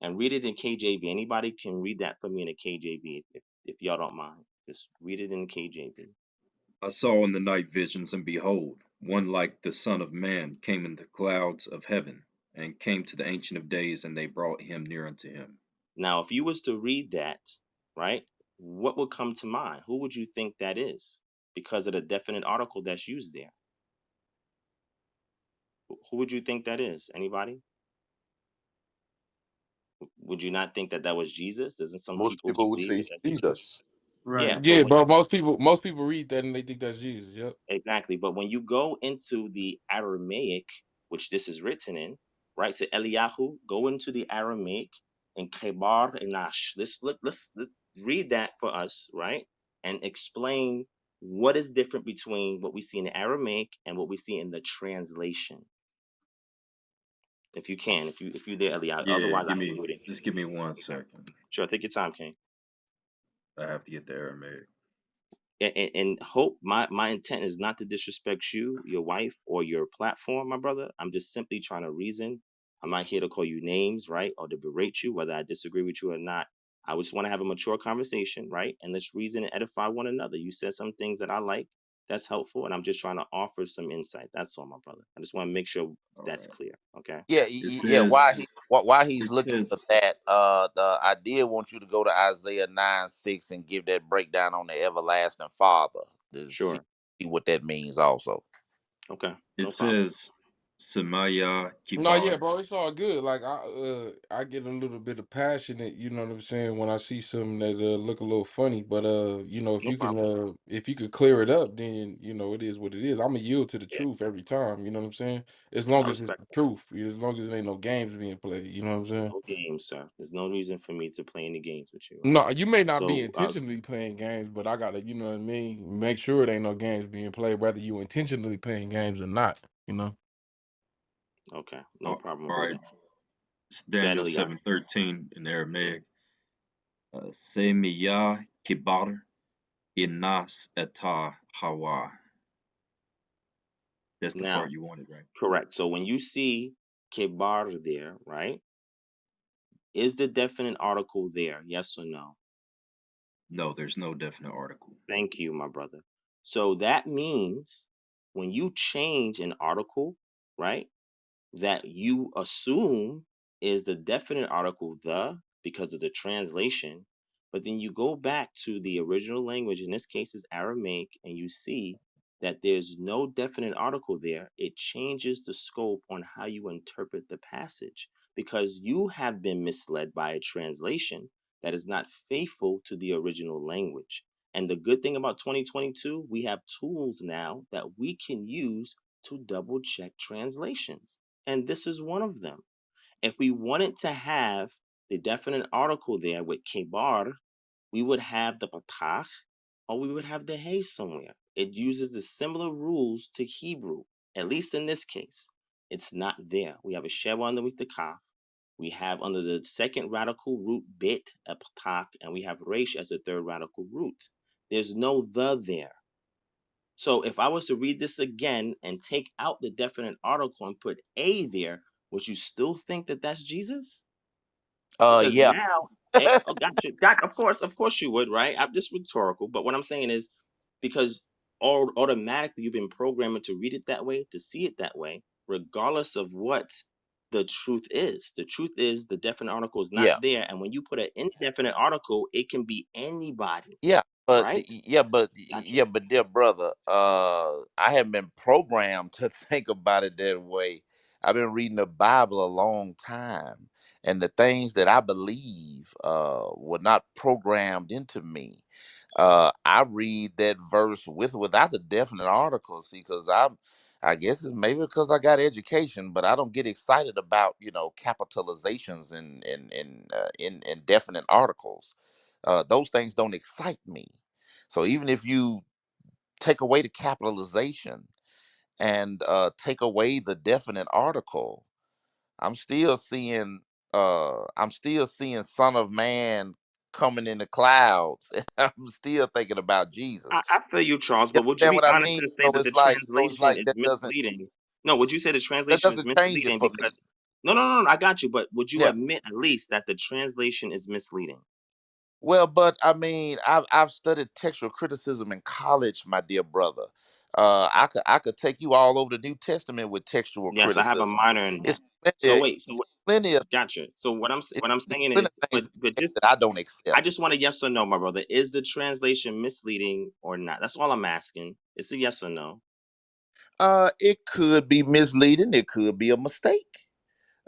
And read it in KJV. Anybody can read that for me in a KJV if y'all don't mind. Just read it in KJV. I saw in the night visions, and behold, one like the Son of Man came in the clouds of heaven, and came to the Ancient of Days, and they brought him near unto him. Now, if you was to read that, right, what would come to mind? Who would you think that is? Because of the definite article that's used there. Who would you think that is? Anybody? Would you not think that that was Jesus? Doesn't some most people people would believe say that it's that's Jesus? Jesus. Right. Yeah, but Yeah, when bro. Most people read that and they think that's Jesus. Yep. exactly. But when you go into the Aramaic, which this is written in, right? So Eliyahu, go into the Aramaic and Kebar and Nash. Let's read that for us, right? And explain what is different between what we see in the Aramaic and what we see in the translation. If you can, if you there, Eliyahu. Yeah, Otherwise, I can do it in just give me KJV. one Okay. second. Sure, take your time, King. I have to get the Aramaic. And hope my intent is not to disrespect you, your wife, or your platform, my brother. I'm just simply trying to reason. I'm not here to call you names, right, or to berate you, whether I disagree with you or not. I just want to have a mature conversation, right, and let's reason and edify one another. You said some things that I like, that's helpful, and I'm just trying to offer some insight. That's all, my brother. I just want to make sure All that's right. clear. Okay. Yeah, It yeah. While says, while he's it looking for says, that, I did want you to go to Isaiah 9:6 and give that breakdown on the everlasting Father to Sure. see what that means. Also, Okay. it No problem. says, Samaya No, yeah, Kibar. bro, it's all good. Like I get a little bit of passionate, you know what I'm saying, when I see something that look a little funny. But No problem. if you could clear it up, then it is what it is. I'm gonna yield to the Yeah. truth every time, you know what I'm saying? As I long as it's respect the that. truth, as long as there ain't no games being played, you know what I'm saying? No games, sir. There's no reason for me to play any games with you, right? No, you may not be So, intentionally playing games, but I gotta, you know what I mean, make sure there ain't no games being played, whether you intentionally playing games or not, you know. okay, no All problem, right. brother. It's Go ahead, Daniel Eliah. 7:13 in Mhm. Aramaic. Samaya Kibar Inas Eta Hawa. That's the Now, part you wanted, right? correct. So when you see kebar there, right? Is the definite article there? Yes or no? No, there's no definite article. Thank you, my brother. So that means when you change an article, right? That you assume is the definite article the because of the translation, but then you go back to the original language, in this case is Aramaic, and you see that there's no definite article there. It changes the scope on how you interpret the passage. because you have been misled by a translation that is not faithful to the original language. And the good thing about 2022, we have tools now that we can use to double check translations. And this is one of them. If we wanted to have the definite article there with kebar, we would have the patach or we would have the hay somewhere. It uses the similar rules to Hebrew, at least in this case. It's not there. We have a sheva underneath the kaf. We have under the second radical root bit a patach, and we have resh as a third radical root. There's no the there. So if I was to read this again and take out the definite article and put a there, would you still think that that's Jesus? Because Yeah. now, oh, gotcha, of course you would, right? I'm just rhetorical, but what I'm saying is because automatically you've been programmed to read it that way, to see it that way, regardless of what the truth is. The truth is the definite article is not Yeah. there, and when you put an indefinite article, it can be anybody, Yeah, but right? Gotcha. dear brother, I haven't been programmed to think about it that way. I've been reading the Bible a long time, and the things that I believe were not programmed into me. I read that verse with or without the definite article, see, because I guess it's maybe because I got education, but I don't get excited about capitalizations in definite articles. Those things don't excite me. So even if you take away the capitalization and take away the definite article, I'm still seeing Son of Man coming in the clouds, and I'm still thinking about Jesus. I feel you, Charles, You but would you understand be what I honest mean? and say So that the it's translation like is misleading? No, would you say the that translation is doesn't change it misleading for me. because no, I got you, but would you Yeah. admit at least that the translation is misleading? Well, but I mean, I've studied textual criticism in college, my dear brother. I could take you all over the New Testament with textual Yes, I have a criticism. minor in that. It's So plenty, wait, so what, plenty of gotcha. So it's, what I'm it's saying plenty is, of things but just that I don't I accept. just want a yes or no, my brother. Is the translation misleading or not? That's all I'm asking. It's a yes or no. It could be misleading. It could be a mistake.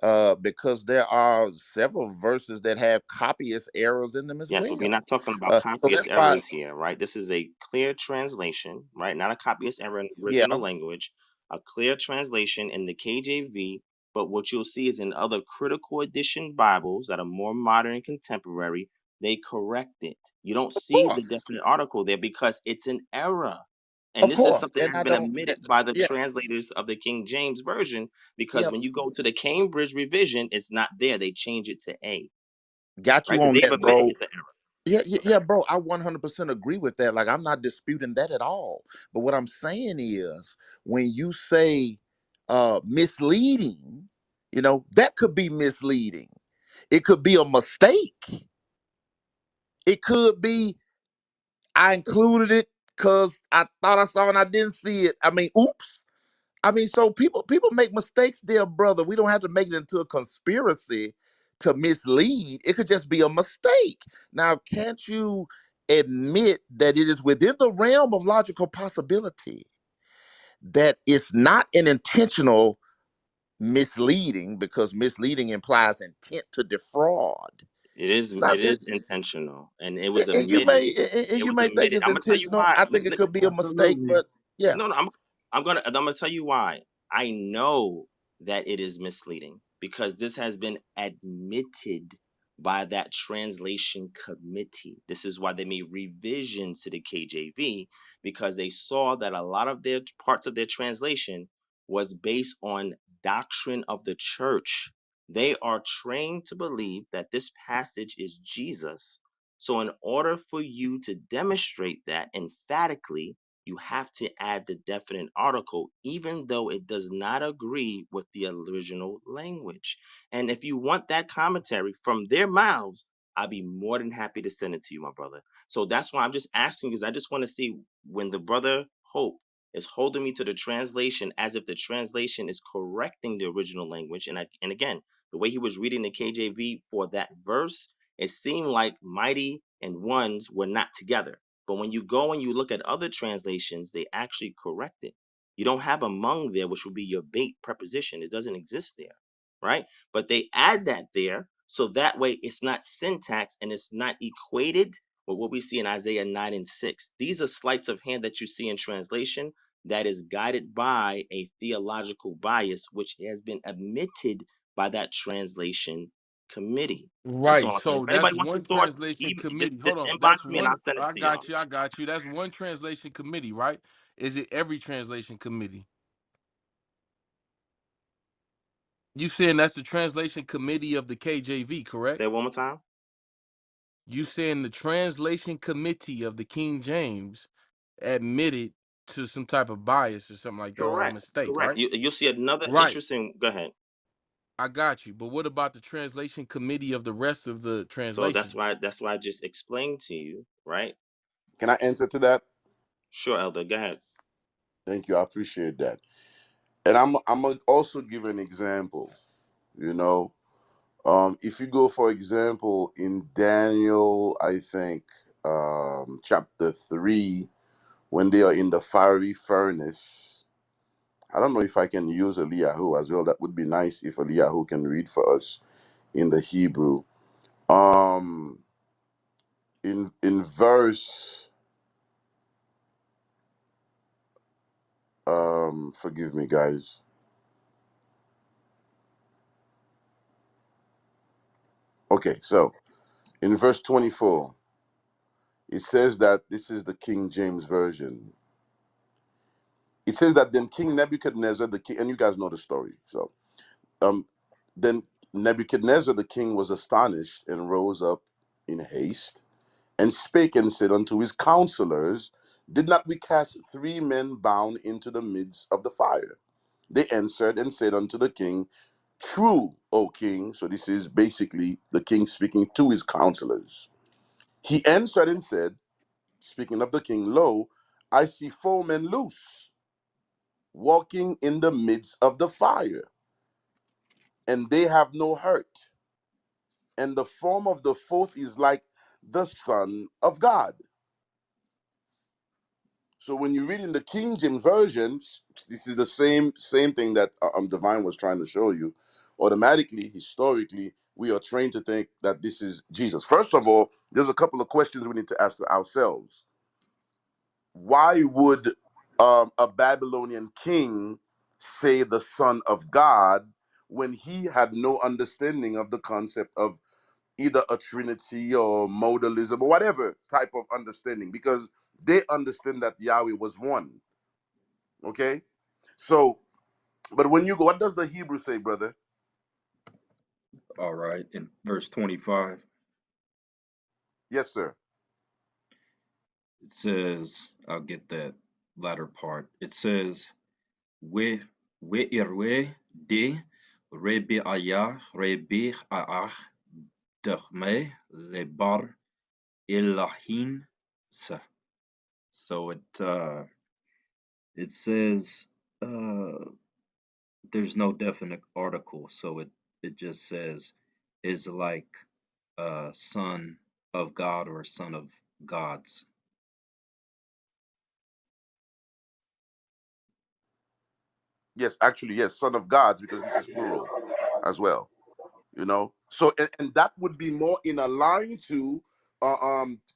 Because there are several verses that have copyist errors in them as Yes, but we're well. not talking about So that's copyist why, errors here, right? This is a clear translation, right? Not a copyist error in the yeah, original language, a clear translation in the KJV. But what you'll see is in other critical edition Bibles that are more modern and contemporary, they correct it. You don't see the course, definite article there because it's an error. And of this is course, something and that has I been don't, admitted by the yeah, translators of the King James Version because yeah, when you go to the Cambridge revision, it's not there. They change it to A, got right? you Because on they've that, admitted bro. it's an error. Okay. Yeah, bro. I 100% agree with that. Like, I'm not disputing that at all. But what I'm saying is, when you say misleading, that could be misleading. It could be a mistake. It could be I included it because I thought I saw and I didn't see it. I mean, oops. I mean, so people make mistakes, dear brother. We don't have to make it into a conspiracy to mislead. It could just be a mistake. Now, can't you admit that it is within the realm of logical possibility that it's not an intentional misleading, because misleading implies intent to defraud. It's not. It is intentional, and it was And you admitted. may and It you was may think admitted. it's I'm gonna tell you intentional. why. I think it could be a mistake, Absolutely. but yeah. No, no, I'm gonna tell you why. I know that it is misleading because this has been admitted by that translation committee. This is why they made revisions to the KJV because they saw that a lot of their parts of their translation was based on doctrine of the church. They are trained to believe that this passage is Jesus. So in order for you to demonstrate that emphatically, you have to add the definite article, even though it does not agree with the original language. And if you want that commentary from their mouths, I'd be more than happy to send it to you, my brother. So that's why I'm just asking, because I just want to see when the brother Hope is holding me to the translation as if the translation is correcting the original language. And again, the way he was reading the KJV for that verse, it seemed like mighty and ones were not together. But when you go and you look at other translations, they actually correct it. You don't have among there, which would be your bait preposition. It doesn't exist there. right? But they add that there so that way it's not syntax and it's not equated with what we see in Isaiah 9 and 6. These are sleights of hand that you see in translation that is guided by a theological bias, which has been admitted by that translation committee. That's Right. all I'm saying. So If that's anybody wants the one source, translation even committee. Hold just on. inbox That's me and I'll one. send it I to y'all. got you. I got you. That's one translation committee, right? Is it every translation committee? You saying that's the translation committee of the KJV, correct? Say it one more time. You saying the translation committee of the King James admitted to some type of bias or something like that, or a Correct. mistake, Correct. right? You'll see another Right. interesting. Go ahead. I got you. But what about the translation committee of the rest of the So that's why translations? I just explained to you, right? Can I answer to that? Sure, Elder. Go ahead. Thank you. I appreciate that. And I'm gonna also give an example. You know, if you go, for example, in Daniel, I think chapter 3, when they are in the fiery furnace. I don't know if I can use Eliyahu as well. That would be nice if Eliyahu can read for us in the Hebrew. Um, in verse, forgive me, guys. Okay, so in verse 24, it says that this is the King James version. It says that then King Nebuchadnezzar, the king, and you guys know the story. So, um, then Nebuchadnezzar the king was astonished and rose up in haste and spake and said unto his counselors, did not we cast 3 men bound into the midst of the fire? They answered and said unto the king, true, O king. So this is basically the king speaking to his counselors. He answered and said, speaking of the king, lo, I see 4 men loose, walking in the midst of the fire, and they have no hurt. And the form of the fourth is like the Son of God. So when you read in the King James version, this is the same thing that Divine was trying to show you. Automatically, historically, we are trained to think that this is Jesus. First of all, there's a couple of questions we need to ask ourselves. Why would a Babylonian king say the Son of God when he had no understanding of the concept of either a trinity or modalism or whatever type of understanding? Because they understand that Yahweh was one. Okay? So, but when you go, what does the Hebrew say, brother? All right. In verse 25, Yes, sir. it says, I'll get that latter part. It says, we irwe de rebi aya rebi aach dechme lebar ilahin sa. So it says there's no definite article, so it just says is like son of God or son of gods. Yes, actually, yes, Son of God, because this is plural as well. So and that would be more in a line to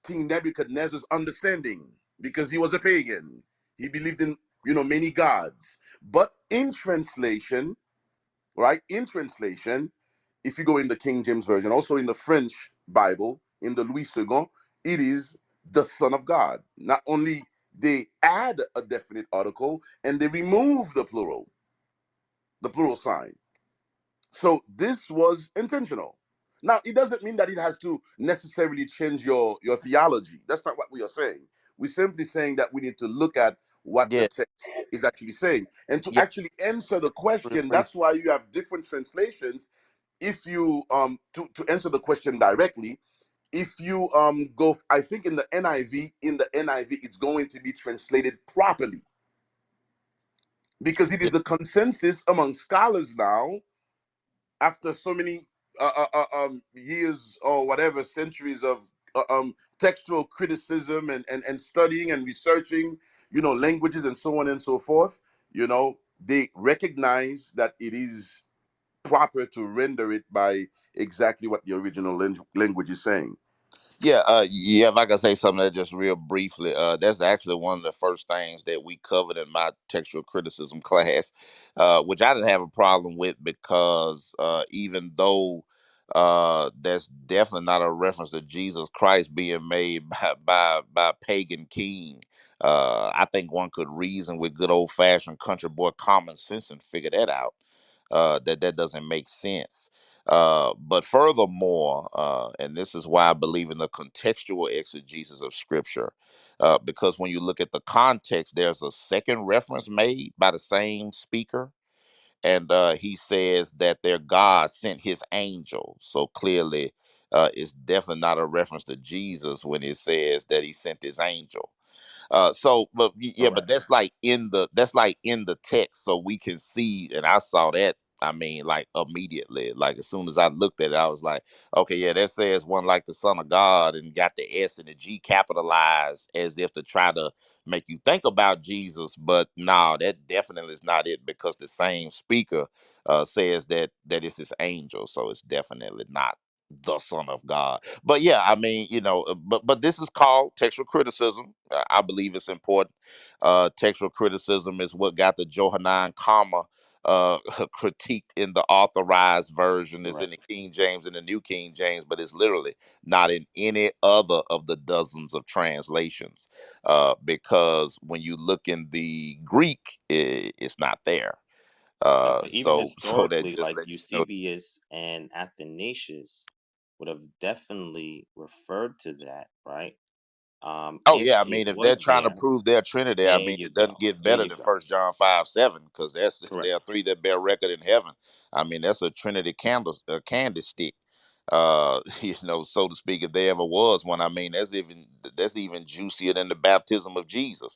King Nebuchadnezzar's understanding, because he was a pagan. He believed in many gods. But in translation, right, in translation, if you go in the King James version, also in the French Bible, in the Louis II, it is the Son of God. Not only they add a definite article, and they remove the plural sign. So this was intentional. Now, it doesn't mean that it has to necessarily change your theology. That's not what we are saying. We're simply saying that we need to look at what the Yeah, text is actually saying. And to yeah. actually answer the question, Brief. that's why you have different translations. If you to answer the question directly, if you go, I think in the NIV it's going to be translated properly, because it Yeah, is a consensus among scholars now, after so many years or whatever centuries of textual criticism and studying and researching languages and so on and so forth. They recognize that it is proper to render it by exactly what the original language is saying. Yeah, yeah. If I could say something that just real briefly, that's actually one of the first things that we covered in my textual criticism class, which I didn't have a problem with because even though that's definitely not a reference to Jesus Christ being made by a pagan king, I think one could reason with good old fashioned country boy common sense and figure that out. That doesn't make sense. But furthermore, and this is why I believe in the contextual exegesis of Scripture, because when you look at the context, there's a second reference made by the same speaker, and he says that their God sent his angel. So clearly, it's definitely not a reference to Jesus when it says that he sent his angel. Yeah, but Correct. that's like in the text, so we can see. And I saw that. I mean, like immediately, like as soon as I looked at it, I was like, okay, yeah, that says one like the Son of God, and got the S and the G capitalized as if to try to make you think about Jesus. But no, that definitely is not it because the same speaker says that it's his angel, so it's definitely not the Son of God. But yeah, I mean, but this is called textual criticism. I believe it's important. Textual criticism is what got the Johannine comma critiqued in the authorized version. It's in Correct. the King James and the New King James, but it's literally not in any other of the dozens of translations. Because when you look in the Greek, it's not there. But even So that historically, just like lets you know. Eusebius and Athanasius would have definitely referred to that, right? Oh If yeah, I it mean, if they're was trying to there, prove their Trinity, I there mean, you it doesn't go. get There better you than go. First John 5:7, because Correct. there are three that bear record in heaven. I mean, that's a Trinity candlestick, so to speak, if there ever was one. I mean, that's even juicier than the baptism of Jesus,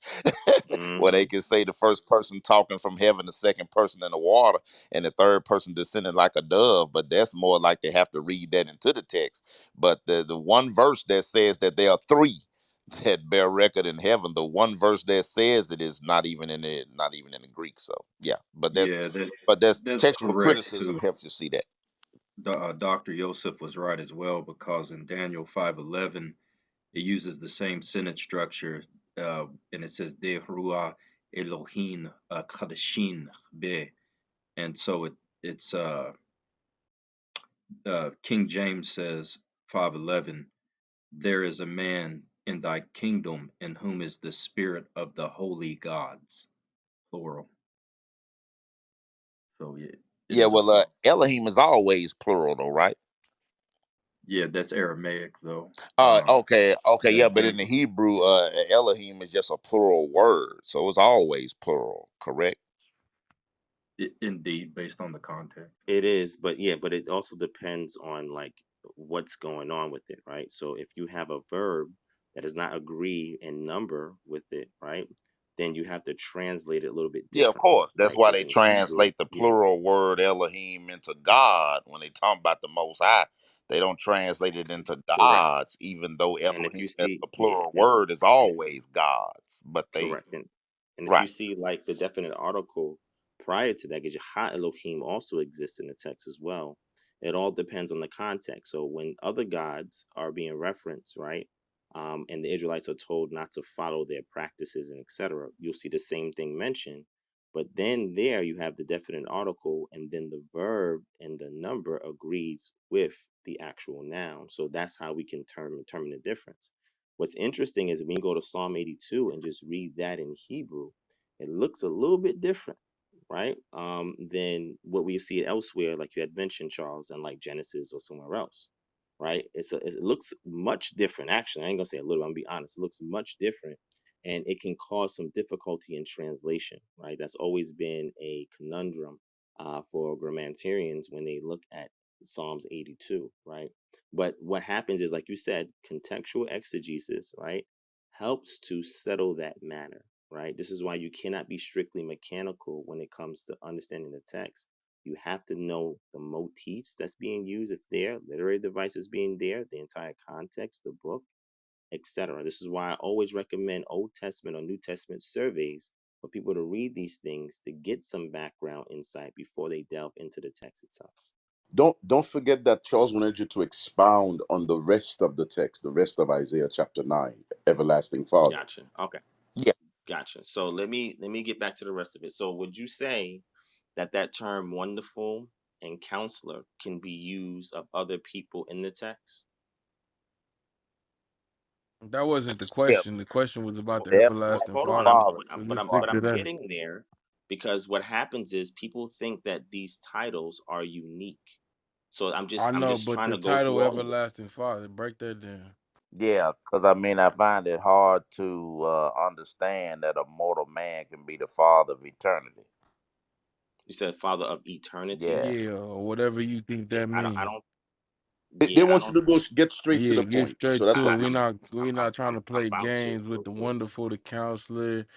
where Hmm. they can say the first person talking from heaven, the second person in the water, and the third person descending like a dove. But that's more like they have to read that into the text. But the one verse that says that there are three that bear record in heaven, the one verse that says it is not even in the Greek. So yeah, Yeah, but that's that's textual correct criticism too. helps you see that. Dr. Yosef was right as well because in Daniel 5:11 it uses the same sentence structure, and it says De Ruah Elohim Kadeshin Be, and so it's King James says 5:11, there is a man in thy kingdom in whom is the spirit of the holy gods, plural. So yeah, it Yeah, is a well, plural. Elohim is always plural, though, right? Yeah, that's Aramaic though. Okay, yeah, That but they in the Hebrew, Elohim is just a plural word, so it's always plural, correct? indeed based on the context. It is, but yeah, but it also depends on like what's going on with it, right? So if you have a verb that does not agree in number with it, right, then you have to translate it a little bit Yeah, of differently, course. That's right? why Because they in Hebrew, translate the yeah, plural word Elohim into God when they talk about the Most High. They don't translate it into correct. gods, even though And if Elohim you as see, the yeah, plural word is always gods. But they correct. And if you right. see like the definite article prior to that, Ha Elohim also exists in the text as well. It all depends on the context. So when other gods are being referenced, right, and the Israelites are told not to follow their practices and etc., you'll see the same thing mentioned. But then there you have the definite article, and then the verb and the number agrees with the actual noun. So that's how we can determine the difference. What's interesting is when you go to Psalm 82 and just read that in Hebrew, it looks a little bit different, right? Than what we see elsewhere, like you had mentioned, Charles, and like Genesis or somewhere else, right? It looks much different. Actually, I ain't gonna say a little. I'm gonna be honest. It looks much different, and it can cause some difficulty in translation, right? That's always been a conundrum for grammarians when they look at Psalms 82, right? But what happens is, like you said, contextual exegesis, right, helps to settle that matter, right? This is why you cannot be strictly mechanical when it comes to understanding the text. You have to know the motifs that's being used, if there, literary devices being there, the entire context, the book, etc. This is why I always recommend Old Testament or New Testament surveys for people to read these things to get some background insight before they delve into the text itself. Don't forget that Charles wanted you to expound on the rest of the text, the rest of Isaiah chapter 9, everlasting Father. Gotcha. Okay. Yeah, Gotcha. So let me get back to the rest of it. So would you say that that term wonderful and counselor can be used of other people in the text? That wasn't the yeah, question. The question was about the definitely everlasting Hold on. Father. Father. So But just I'm stick but to I'm Father. that. getting there because what happens is people think that these titles are unique. So I I'm know, just but trying the to go title through all of it. everlasting Father, break that down. Yeah, because I mean, I find it hard to understand that a mortal man can be the father of eternity. You said Father of eternity. Yeah. Yeah, or whatever you think that I means. don't They yeah, I want you don't to go get straight to Yeah, the get point. So straight that's to what it. we're doing. We're not trying to I'm play about to games with real the quick. wonderful, the counselor,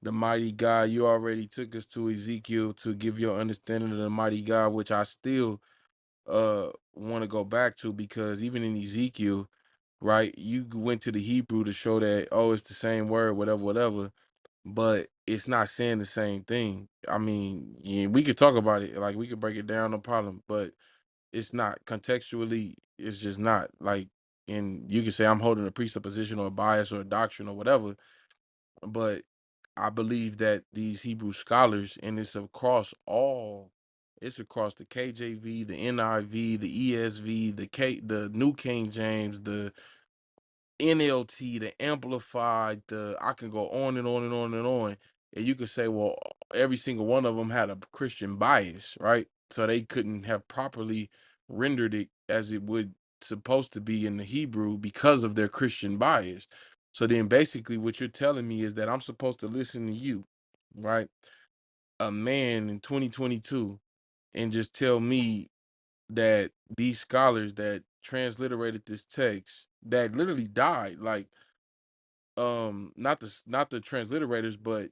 the mighty God. You already took us to Ezekiel to give your understanding of the mighty God, which I still want to go back to, because even in Ezekiel, right, you went to the Hebrew to show that, oh, it's the same word, whatever, whatever, but it's not saying the same thing. I mean, yeah, we could talk about it, like we could break it down, no problem, but it's not contextually, it's just not like, and you can say I'm holding a presupposition or a bias or a doctrine or whatever, but I believe that these Hebrew scholars, and it's across the KJV, the NIV, the ESV, the New King James, the NLT, the Amplified, I can go on and on and on and on. And you could say, well, every single one of them had a Christian bias, right? So they couldn't have properly rendered it as it would supposed to be in the Hebrew because of their Christian bias. So then basically what you're telling me is that I'm supposed to listen to you, right? A man in 2022, and just tell me that these scholars that transliterated this text that literally died, like, not the transliterators, but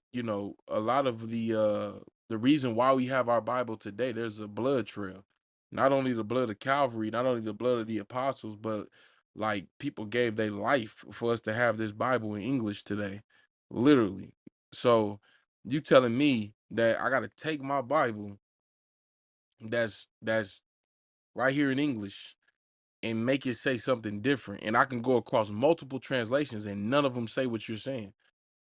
a lot of the reason why we have our Bible today, there's a blood trail, not only the blood of Calvary, not only the blood of the apostles, but like people gave their life for us to have this Bible in English today, literally. So you telling me that I got to take my Bible that's right here in English and make it say something different, and I can go across multiple translations and none of them say what you're saying?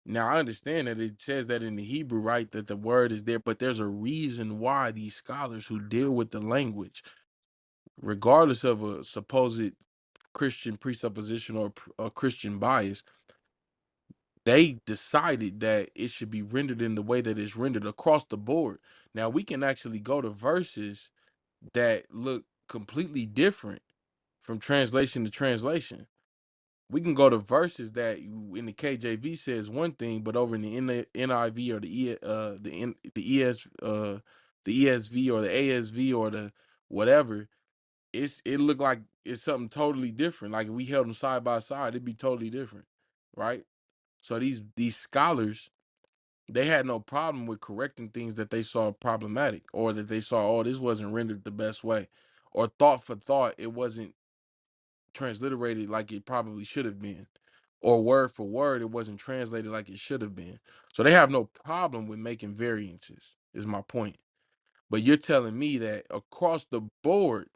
Now, I understand that it says that in the Hebrew, right, that the word is there, but there's a reason why these scholars who deal with the language, regardless of a supposed Christian presupposition or a Christian bias, they decided that it should be rendered in the way that it's rendered across the board. Now, we can actually go to verses that look completely different from translation to translation. We can go to verses that in the KJV says one thing, but over in the NIV or the ESV or the ASV or the whatever, it looked like it's something totally different. Like if we held them side by side, it'd be totally different, right? So these scholars, they had no problem with correcting things that they saw problematic, or that they saw, oh, this wasn't rendered the best way, or thought for thought it wasn't transliterated like it probably should have been, or word for word it wasn't translated like it should have been. So they have no problem with making variances, is my point. But you're telling me that across the board,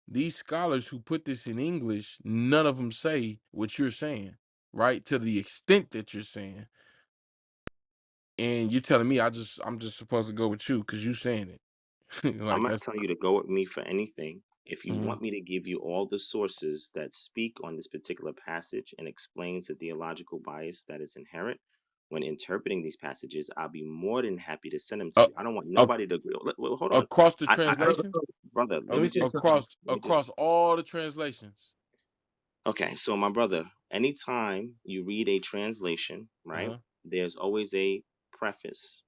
these scholars who put this in English, none of them say what you're saying, right? To the extent that you're saying. And you're telling me I'm just supposed to go with you because you saying it. I'm Like not that's telling you to go with me for anything. If you mhm. want me to give you all the sources that speak on this particular passage and explains the theological bias that is inherent when interpreting these passages, I'll be more than happy to send them to uh, you. I don't want uh, nobody to agree. Well, hold on. across the Brother, translations, Brother, let me just let me just across all the translations. Okay, so my brother, anytime you read a translation, right, Uh-huh. there's always a preface,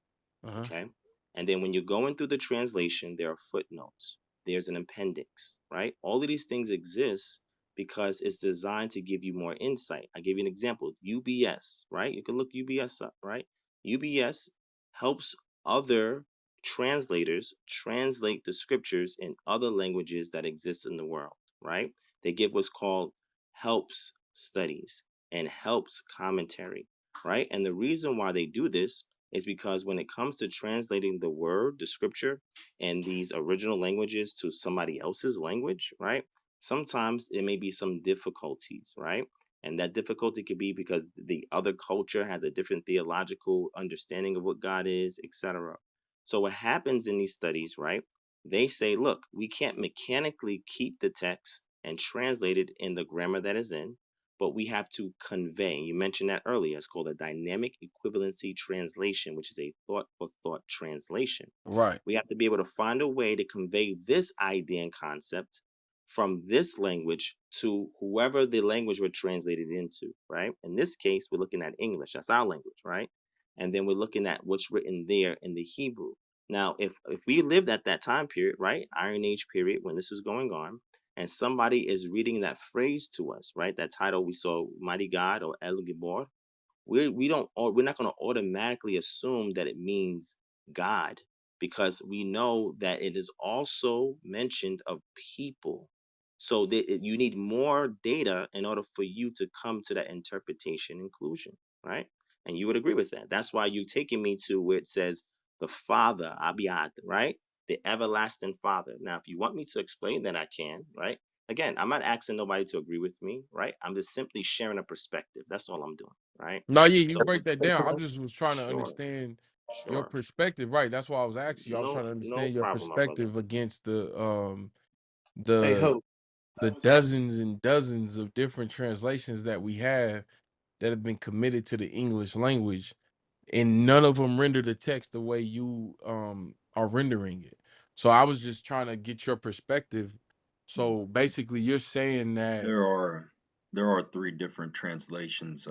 Uh-huh. okay? And then when you're going through the translation, there are footnotes, there's an appendix, right? All of these things exist because it's designed to give you more insight. I give you an example, UBS, right? You can look UBS up, right? UBS helps other translators translate the scriptures in other languages that exist in the world, right? They give what's called helps studies and helps commentary, right? And the reason why they do this is because when it comes to translating the word, the scripture, and these original languages to somebody else's language, right? Sometimes it may be some difficulties, right? And that difficulty could be because the other culture has a different theological understanding of what God is, etc. So what happens in these studies, right? They say, look, we can't mechanically keep the text and translate it in the grammar that is in, but we have to convey. You mentioned that earlier. It's called a dynamic equivalency translation, which is a thought for thought translation. Right. We have to be able to find a way to convey this idea and concept from this language to whoever the language we're translated into, right? In this case, we're looking at English. That's our language, right? And then we're looking at what's written there in the Hebrew. Now, if we lived at that time period, right, Iron Age period, when this is going on, and somebody is reading that phrase to us, right, that title we saw, Mighty God or El Gibor, we're not going to automatically assume that it means God, because we know that it is also mentioned of people. So you need more data in order for you to come to that interpretation inclusion, right? And you would agree with that. That's why you're taking me to where it says the Father, Abiyad, right? The everlasting Father. Now, if you want me to explain that, I can, right? Again, I'm not asking nobody to agree with me, right? I'm just simply sharing a perspective. That's all I'm doing, right? No, yeah, you So, break that down. I just was trying to sure, understand your sure. perspective. Right. That's why I was asking you. I was No, trying to no understand your problem, my brother. perspective against Hey, the Hope. the dozens and dozens of different translations that we have that have been committed to the English language, and none of them render the text the way you are rendering it. So I was just trying to get your perspective. So basically you're saying that, There are there are three different translations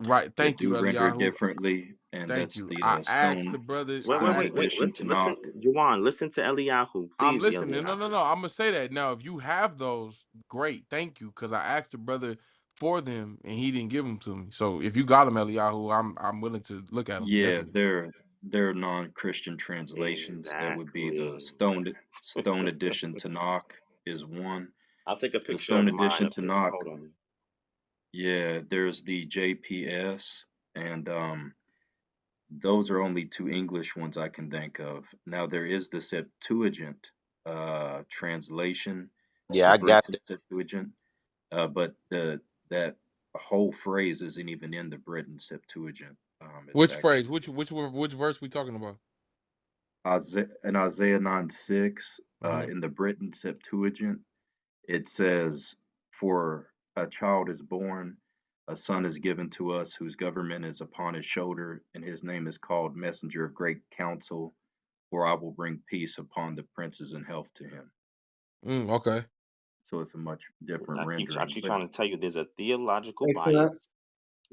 right, that thank you, do render Eliyahu. differently, and Thank that's you. the I asked the stone brother, Wait, I wait, stone wait, asked the wait. edition Listen, Tanakh. Juwan, listen to Eliyahu, I'm please, listening. No, Eliyahu. no, no. I'm gonna say that now. If you have those, great, thank you. Because I asked the brother for them, and he didn't give them to me. So if you got them, Eliyahu, I'm willing to look at them. Yeah, Definitely. they're non-Christian translations. That would be the Exactly. stone edition Tanakh is one. I'll take a The picture stone of mine edition of this. Tanakh, Hold on. yeah, there's the JPS, and those are only two English ones I can think of. Now there is the Septuagint translation, Yeah, the I got Britain Septuagint, but the that whole phrase isn't even in the Britain Septuagint. It's Which actually phrase? Which verse we talking about? Isaiah 9:6 Hmm. in the Britain Septuagint. It says, "For a child is born, a son is given to us, whose government is upon his shoulder, and his name is called Messenger of Great Counsel, for I will bring peace upon the princes and health to him." Okay. So it's a much different I rendering. keep But trying to tell you there's a theological Hey, can I? bias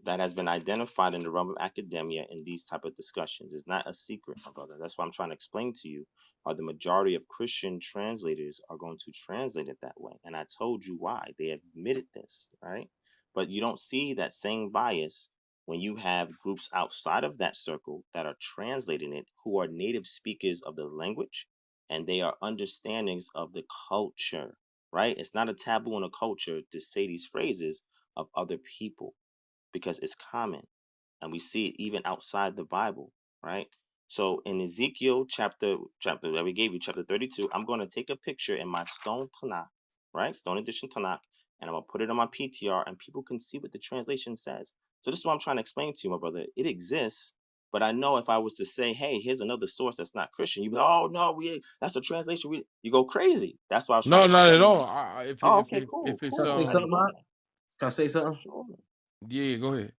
that has been identified in the realm of academia in these type of discussions. It's not a secret, my brother. That's why I'm trying to explain to you why the majority of Christian translators are going to translate it that way. And I told you why. They have admitted this, right? But you don't see that same bias when you have groups outside of that circle that are translating it who are native speakers of the language and they are understandings of the culture, right? It's not a taboo in a culture to say these phrases of other people because it's common and we see it even outside the Bible, right? So in Ezekiel chapter that we gave you, chapter 32, I'm going to take a picture in my stone Tanakh, right? Stone edition Tanakh, and I'm going to put it on my PTR and people can see what the translation says. So this is what I'm trying to explain to you, my brother. It exists, but I know if I was to say, hey, here's another source that's not Christian, you'd be like, oh no, that's a translation. You go crazy. That's why I was trying to No, not at explain. all. Oh, okay, cool, If it's Can I cool. say Glad you something, know Mark? that. Can I say something? Sure. yeah, go ahead.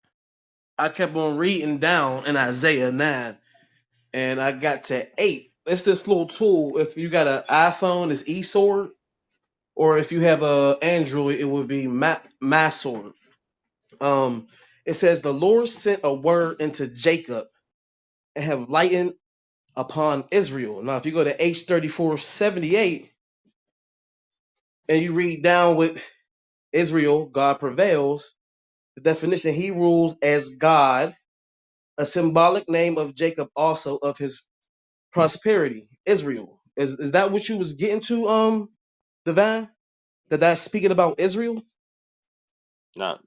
I kept on reading down in Isaiah 9, and I got to 8. It's this little tool. If you got an iPhone, it's eSword, or if you have a Android, it would be my sword. Um, it says the Lord sent a word into Jacob and have lightened upon Israel. Now, if you go to H3478 and you read down with Israel, God prevails. The definition: He rules as God, a symbolic name of Jacob, also of his prosperity. Israel. Is that what you was getting to, Divine? That's speaking about Israel? Now,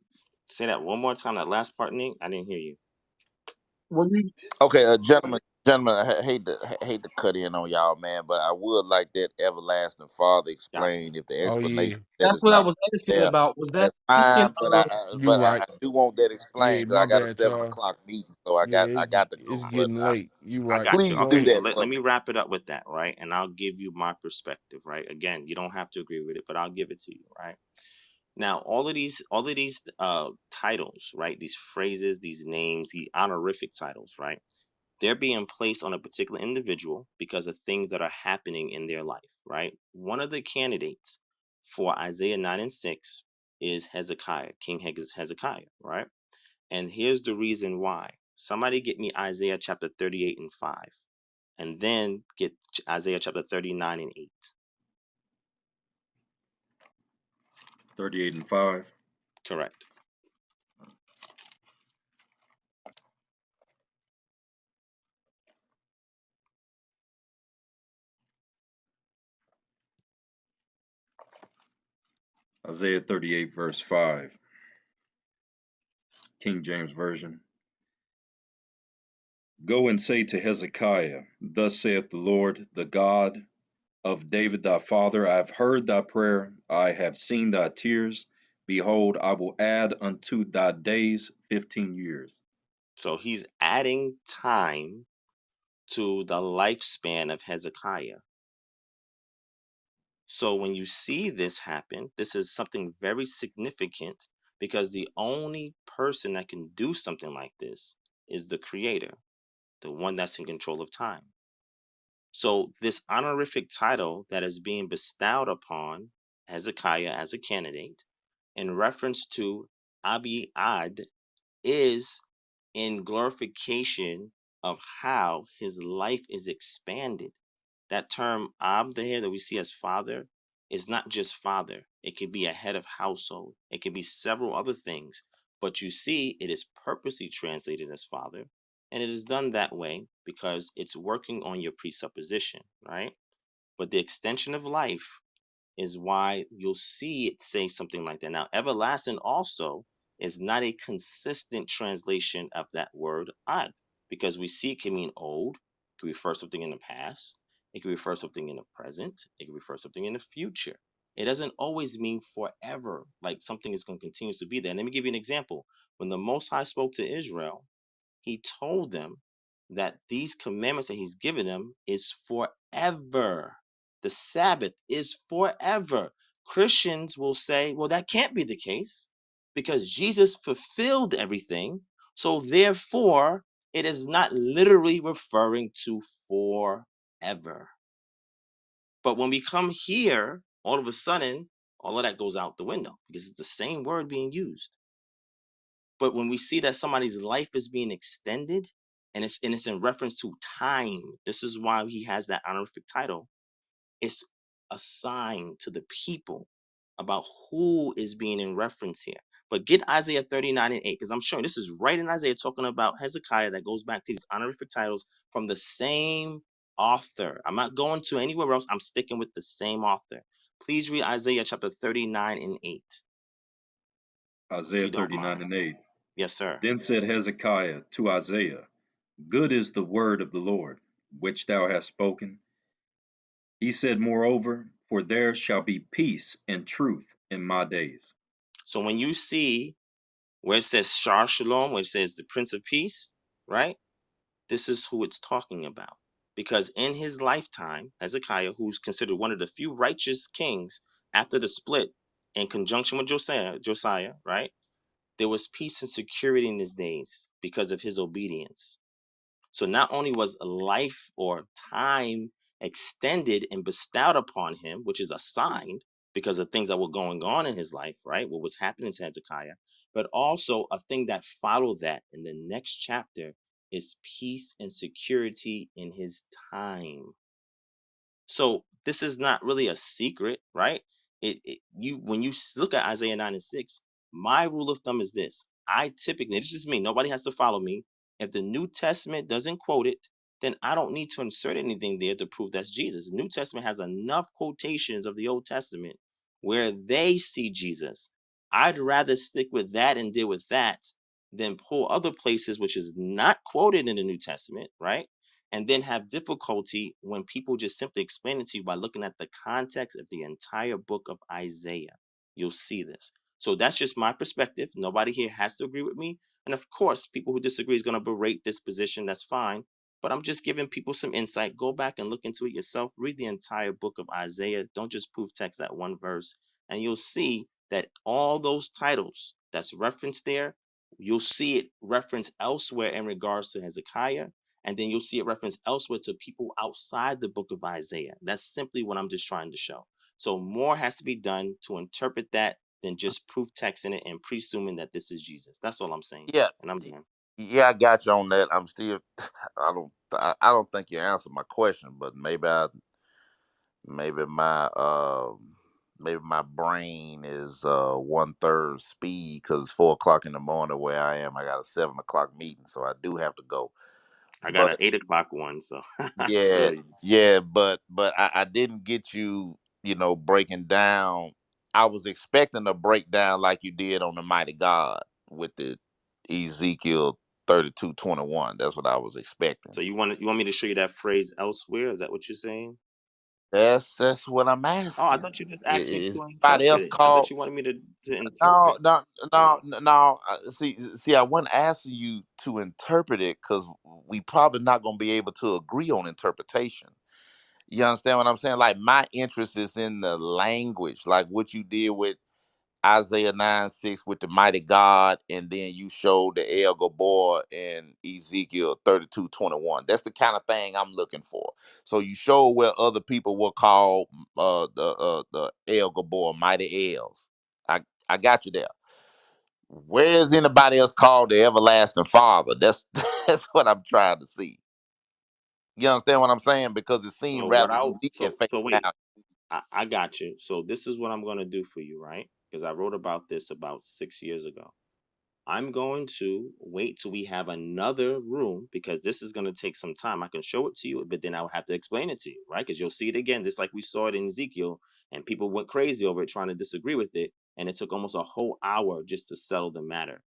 say that one more time. That last part, Nick. I didn't hear you. when you Okay, gentlemen, hate to cut in on y'all, man, but I would like that everlasting Father Got explained. If the Oh explanation yeah, of that that's is what I not was asking there, about. Was that that's speaking fine. of? you right. I do want that Yeah, explained because my I got a bad, 7 y'all. o'clock meeting, so Yeah, I got to go. it's But getting late. You I right. got you. please do Okay, Go so that let for me me. wrap it up with that, right? And I'll give you my perspective, right? Again, you don't have to agree with it, but I'll give it to you, right? Now, all of these titles, right? These phrases, these names, the honorific titles, right? They're being placed on a particular individual because of things that are happening in their life, right? One of the candidates for Isaiah 9 and 6 is Hezekiah, King Hezekiah, right? And here's the reason why. Somebody get me Isaiah chapter 38 and 5, and then get Isaiah chapter 39 and 8. 38 and 5. Correct. Isaiah 38, verse 5. King James Version. Go and say to Hezekiah, thus saith the Lord, the God of David thy father, I have heard thy prayer, I have seen thy tears. Behold, I will add unto thy days 15 years. So he's adding time to the lifespan of Hezekiah. So when you see this happen, this is something very significant because the only person that can do something like this is the creator, the one that's in control of time. So this honorific title that is being bestowed upon Hezekiah as a candidate in reference to Abi-Ad is in glorification of how his life is expanded. That term Ab there that we see as father is not just father. It could be a head of household. It could be several other things. But you see, it is purposely translated as father. And it is done that way because it's working on your presupposition, right? But the extension of life is why you'll see it say something like that. Now, everlasting also is not a consistent translation of that word ad, because we see it can mean old, it can refer something in the past, it can refer something in the present, it can refer something in the future. It doesn't always mean forever, like something is going to continue to be there. And let me give you an example. When the Most High spoke to Israel, he told them that these commandments that he's given them is forever. The Sabbath is forever. Christians will say, well, that can't be the case because Jesus fulfilled everything. So therefore, it is not literally referring to forever. But when we come here, all of a sudden, all of that goes out the window because it's the same word being used. But when we see that somebody's life is being extended and it's in reference to time, this is why he has that honorific title. It's a sign to the people about who is being in reference here. But get Isaiah 39 and 8, because I'm showing this is right in Isaiah talking about Hezekiah that goes back to these honorific titles from the same author. I'm not going to anywhere else. I'm sticking with the same author. Please read Isaiah chapter 39 and 8, if Isaiah you don't 39 mind. and 8. Yes, sir. Then said Hezekiah to Isaiah, good is the word of the Lord, which thou hast spoken. He said, moreover, for there shall be peace and truth in my days. So when you see where it says Shar Shalom, where it says the Prince of Peace, right? This is who it's talking about. Because in his lifetime, Hezekiah, who's considered one of the few righteous kings after the split in conjunction with Josiah, right? There was peace and security in his days because of his obedience. So not only was life or time extended and bestowed upon him, which is a sign because of things that were going on in his life, right? What was happening to Hezekiah, but also a thing that followed that in the next chapter is peace and security in his time. So this is not really a secret, right? You when you look at Isaiah 9 and 6, my rule of thumb is this. I typically, this is me, nobody has to follow me. If the New Testament doesn't quote it, then I don't need to insert anything there to prove that's Jesus. The New Testament has enough quotations of the Old Testament where they see Jesus. I'd rather stick with that and deal with that then pull other places which is not quoted in the New Testament, right? And then have difficulty when people just simply explain it to you by looking at the context of the entire book of Isaiah. You'll see this. So that's just my perspective. Nobody here has to agree with me. And of course, people who disagree is going to berate this position. That's fine. But I'm just giving people some insight. Go back and look into it yourself. Read the entire book of Isaiah. Don't just proof text that one verse. And you'll see that all those titles that's referenced there, you'll see it referenced elsewhere in regards to Hezekiah, and then you'll see it referenced elsewhere to people outside the book of Isaiah. That's simply what I'm just trying to show. So more has to be done to interpret that than just proof texting it and presuming that this is Jesus. That's all I'm saying. Yeah, And I'm done. yeah, I got you on that. I'm still, I don't think you answered my question, but maybe my, maybe my brain is 1/3 speed because it's 4 o'clock in the morning where I am. I got a 7 o'clock meeting, so I do have to go. I got But an 8 o'clock one, so go yeah, ahead. yeah, but I didn't get you, breaking down. I was expecting a breakdown like you did on the Mighty God with the Ezekiel 32:21. That's what I was expecting. So you want me to show you that phrase elsewhere? Is that what you're saying? That's what I'm Oh, I asking. thought you just asked me Is to anybody interpret else it. I thought called? you wanted me to No, interpret. no, no, Oh, no. See, I wasn't asking you to interpret it because we probably not gonna be able to agree on interpretation. You understand what I'm saying? Like my interest is in the language, like what you did with Isaiah 9:6 with the mighty God, and then you showed the El Gabor in Ezekiel 32:21. That's the kind of thing I'm looking for. So you show where other people will call the El Gabor mighty Els. I got you there. Where is anybody else called the everlasting Father? That's that's what I'm trying to see. You understand what I'm saying? Because it so seemed what rather I unique at so face so wait. value. I got you. So this is what I'm gonna do for you, right? Because I wrote about this about 6 years ago. I'm going to wait till we have another room because this is going to take some time. I can show it to you, but then I'll have to explain it to you, right? Because you'll see it again, just like we saw it in Ezekiel, and people went crazy over it trying to disagree with it, and it took almost a whole hour just to settle the matter.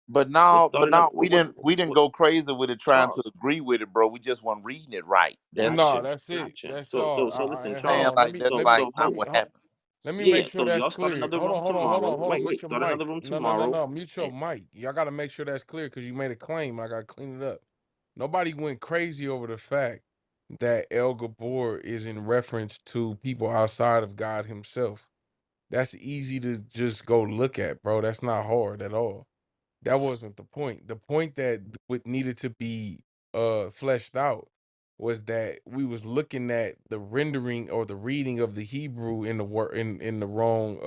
Let's start But another. now we didn't go crazy with it trying to Charles, agree with it, bro. We just weren't reading it right. That's No, gotcha, that's it. gotcha. That's So all. so so listen, saying Charles. like that's So like so not hold what hold. happened. Let me Yeah, make yeah. sure So that's y'all start clear. another Hold room on, hold on, hold on, tomorrow. hold on. Wait, Mute wait. your Start another mic. room No, no, no, tomorrow. no. Mute your mic. Y'all got to make sure that's clear because you made a claim and I got to clean it up. Nobody went crazy over the fact that El Gabor is in reference to people outside of God Himself. That's easy to just go look at, bro. That's not hard at all. That wasn't the point. The point that what needed to be fleshed out was that we was looking at the rendering or the reading of the Hebrew in the in the wrong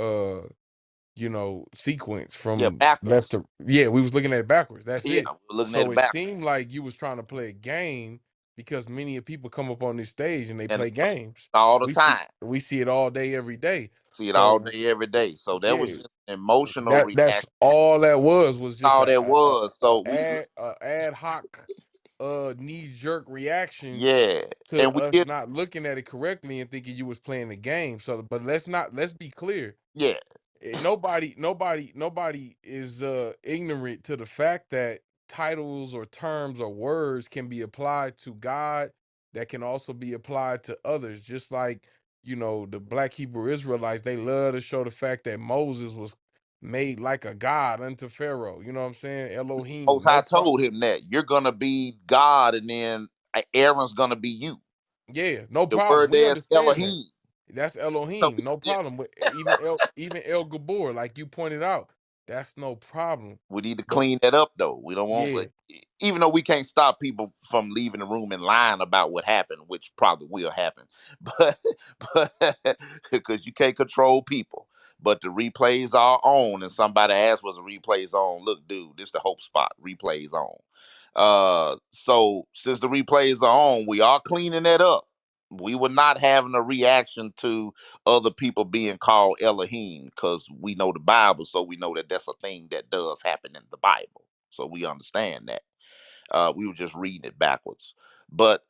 sequence Yeah, from left backwards. to yeah, we was looking at it backwards. That's Yeah, it. we're looking at So it it backwards. seemed like you was trying to play a game because many of people come up on this stage and they And play games. all the We time. we see it all day, every day. See it all So day, every day. So that was yeah, just an emotional that's reaction. all that was just All that was. So we a ad hoc knee jerk reaction yeah. to And we us did not looking at it correctly and thinking you was playing the game. So but let's be clear. yeah. Nobody is ignorant to the fact that titles or terms or words can be applied to God that can also be applied to others, just like the black Hebrew Israelites, they love to show the fact that Moses was made like a god unto Pharaoh. You know what I'm saying? Elohim, Most no High problem. told him that you're gonna be God and then Aaron's gonna be you. Yeah, no The problem, word we there is understand that. Elohim. That's So Elohim, no yeah, problem. But even El Gabor, like you pointed out, that's no problem. we need to But clean that up though. We don't want, yeah, even though we can't stop people from leaving the room and lying about what happened, which probably will happen, but but because you can't control people. But the replays are on, and somebody asked, "Was the replays on?" Look, dude, this the Hope spot. Replays on. So since the replays are on, we are cleaning that up. We were not having a reaction to other people being called Elohim because we know the Bible, so we know that that's a thing that does happen in the Bible. So we understand that. We were just reading it backwards. But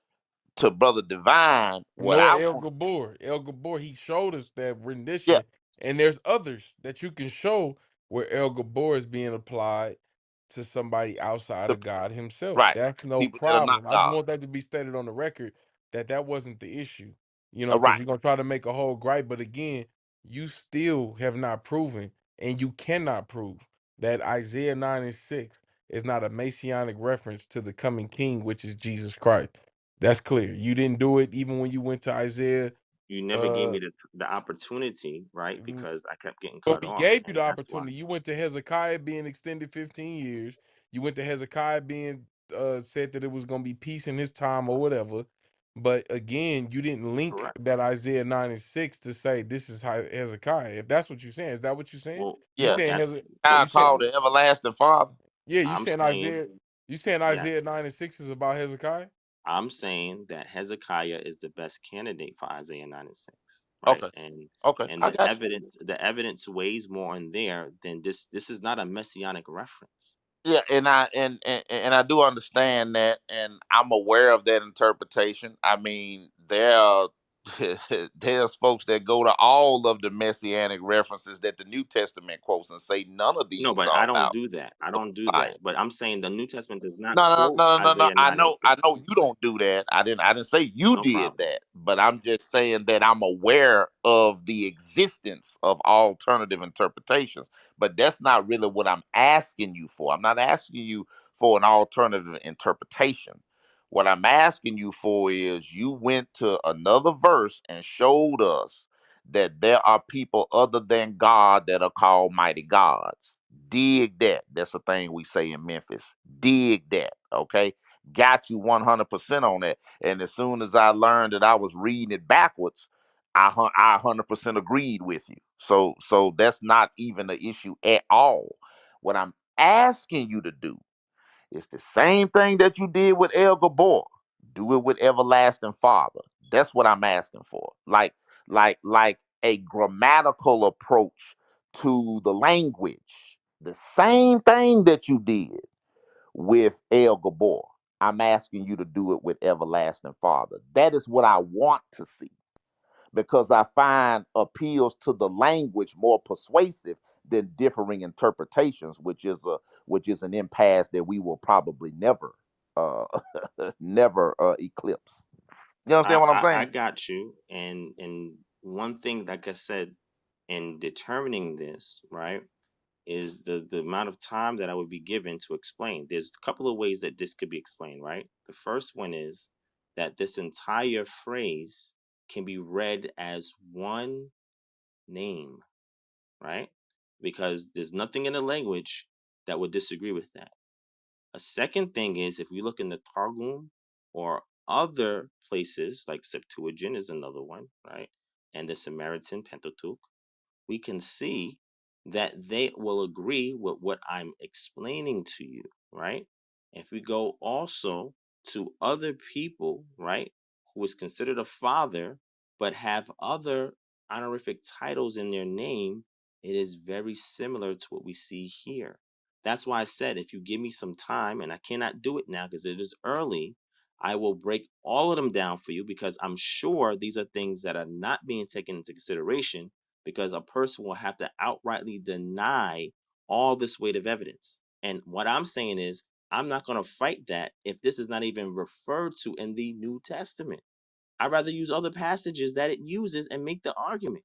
to Brother Divine, what Noah I El want, Gabor. El Gabor, he showed us that yeah, rendition, and there's others that you can show where El Gabor is being applied to somebody outside The, of God himself. right. That's no People that are not problem. I just God. want that to be stated on the record that that wasn't the issue. Because Right. you're gonna try to make a whole gripe, but again, you still have not proven, and you cannot prove that Isaiah 9:6 is not a messianic reference to the coming King, which is Jesus Christ. That's clear. You didn't do it even when you went to Isaiah. You never gave Uh, me the opportunity, right? Because I kept getting But cut we off, gave you and the that's why. opportunity. You went to Hezekiah being extended 15 years. You went to Hezekiah being said that it was going to be peace in his time or whatever. But again, you didn't link Correct. that Isaiah 9:6 to say this is Hezekiah. If that's what you're saying, is that what you're saying? Well, You Yeah. saying that's I You so. saying call the everlasting Father. yeah? You I'm saying saying Isaiah? You saying yes. Isaiah 9:6 is about Hezekiah? I'm saying that Hezekiah is the best candidate for Isaiah 9 and 6, right? Okay. And Okay. I got you. the evidence weighs more in there than this. This is not a messianic reference. Yeah, and I do understand that, and I'm aware of that interpretation. I mean, there's folks that go to all of the messianic references that the New Testament quotes and say none of No, these but are I don't about do that. I the don't do Messiah. that. But I'm saying the New Testament does not No, no, quote no, no, no, no. Isaiah 9 and I 6. know you don't do that. I didn't say you No did problem. that, but I'm just saying that I'm aware of the existence of alternative interpretations. But that's not really what I'm asking you for. I'm not asking you for an alternative interpretation. What I'm asking you for is you went to another verse and showed us that there are people other than God that are called mighty gods. Dig that. That's a thing we say in Memphis. Dig that. Okay. Got you 100% on that. And as soon as I learned that I was reading it backwards, I 100% agreed with you. So that's not even the issue at all. What I'm asking you to do is the same thing that you did with El Gabor. Do it with Everlasting Father. That's what I'm asking for. Like a grammatical approach to the language. The same thing that you did with El Gabor. I'm asking you to do it with Everlasting Father. That is what I want to see because I find appeals to the language more persuasive than differing interpretations, which is an impasse that we will probably never uh never eclipse. You understand what I'm I saying? got you. And one thing, like I said, in determining this, right, is the amount of time that I would be given to explain. There's a couple of ways that this could be explained, right? The first one is that this entire phrase can be read as one name, right? Because there's nothing in the language that would disagree with that. A second thing is if we look in the Targum or other places, like Septuagint is another one, right? And the Samaritan Pentateuch, we can see that they will agree with what I'm explaining to you, right? If we go also to other people, right, who is considered a father but have other honorific titles in their name, it is very similar to what we see here. That's why I said if you give me some time, and I cannot do it now because it is early, I will break all of them down for you because I'm sure these are things that are not being taken into consideration because a person will have to outrightly deny all this weight of evidence. And what I'm saying is, I'm not going to fight that if this is not even referred to in the New Testament. I'd rather use other passages that it uses and make the argument.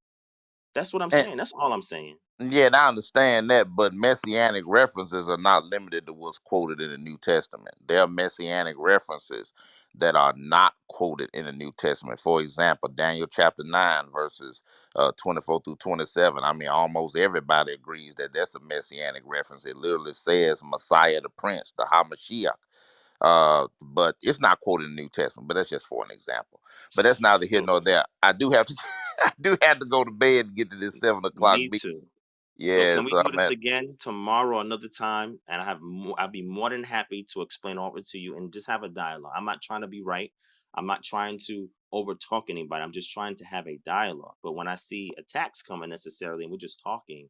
That's what I'm saying. That's all I'm saying. Yeah, and I understand that, but messianic references are not limited to what's quoted in the New Testament. There are messianic references that are not quoted in the New Testament. For example, Daniel chapter 9, verses 24 through 27. I mean, almost everybody agrees that that's a messianic reference. It literally says Messiah the Prince, the HaMashiach. But it's not quoted in the New Testament, but that's just for an example. But that's neither here So, nor there. I do have to I do have to go to bed and get to this 7 o'clock. me too. So Yeah, can we so do I'm this at. again tomorrow, another time? And I'll be more than happy to explain all of it to you and just have a dialogue. I'm not trying to be right. I'm not trying to over talk anybody. I'm just trying to have a dialogue. But when I see attacks coming necessarily and we're just talking,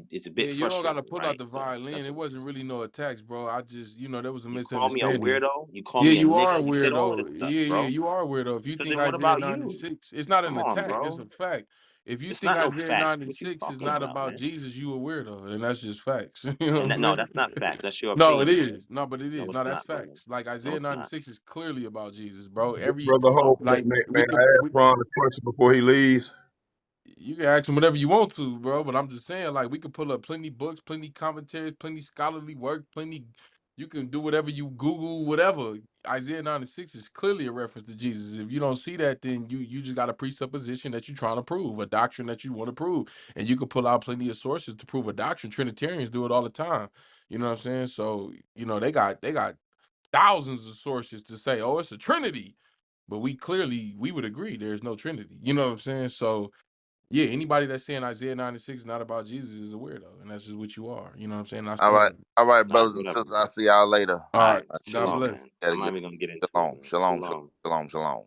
it's a Yeah, bit you don't got to frustrating, pull out right? the So violin. that's It all. wasn't really no attacks, bro. I just, there was a You call me a misunderstanding. weirdo. You call Yeah, me a you nigga. are a You did all of weirdo. this stuff, Yeah, bro. you are a weirdo. If you So think then what Isaiah about you? 96, it's not an Come on, attack. It's bro. a fact. If you It's think not no Isaiah fact. 9 and What you 6 is talking not about, about man? Jesus, you a weirdo, and that's just facts. You know what And I'm no, saying? that's not facts. That's your No, it opinion. is. No, but it No, is. it's No, that's not, brother. facts. Like No, Isaiah it's 9 and not. 6 is clearly about Jesus, bro. Brother Hope, Like may we I could ask Ron a question before he leaves? you can ask him whatever you want to, bro. But I'm just saying, like, we could pull up plenty books, plenty commentaries, plenty scholarly work, plenty. You can do whatever you Google, whatever. Isaiah 9 and 6 is clearly a reference to Jesus. If you don't see that, then you just got a presupposition that you're trying to prove, a doctrine that you want to prove, and you can pull out plenty of sources to prove a doctrine. Trinitarians do it all the time. You know what I'm saying? So they got thousands of sources to say, oh, it's a Trinity, but we would agree there's no Trinity. You know what I'm saying? So yeah, anybody that's saying Isaiah 96 is not about Jesus is a weirdo, and that's just what you are. You know what I'm saying? I All right, stand. all right, All right, brothers and whatever, sisters. bro. I'll see y'all later. All All right. right, I God shalom, bless. man. gotta I'm not get even gonna get into it, shalom, man. shalom, Shalom. shalom, shalom.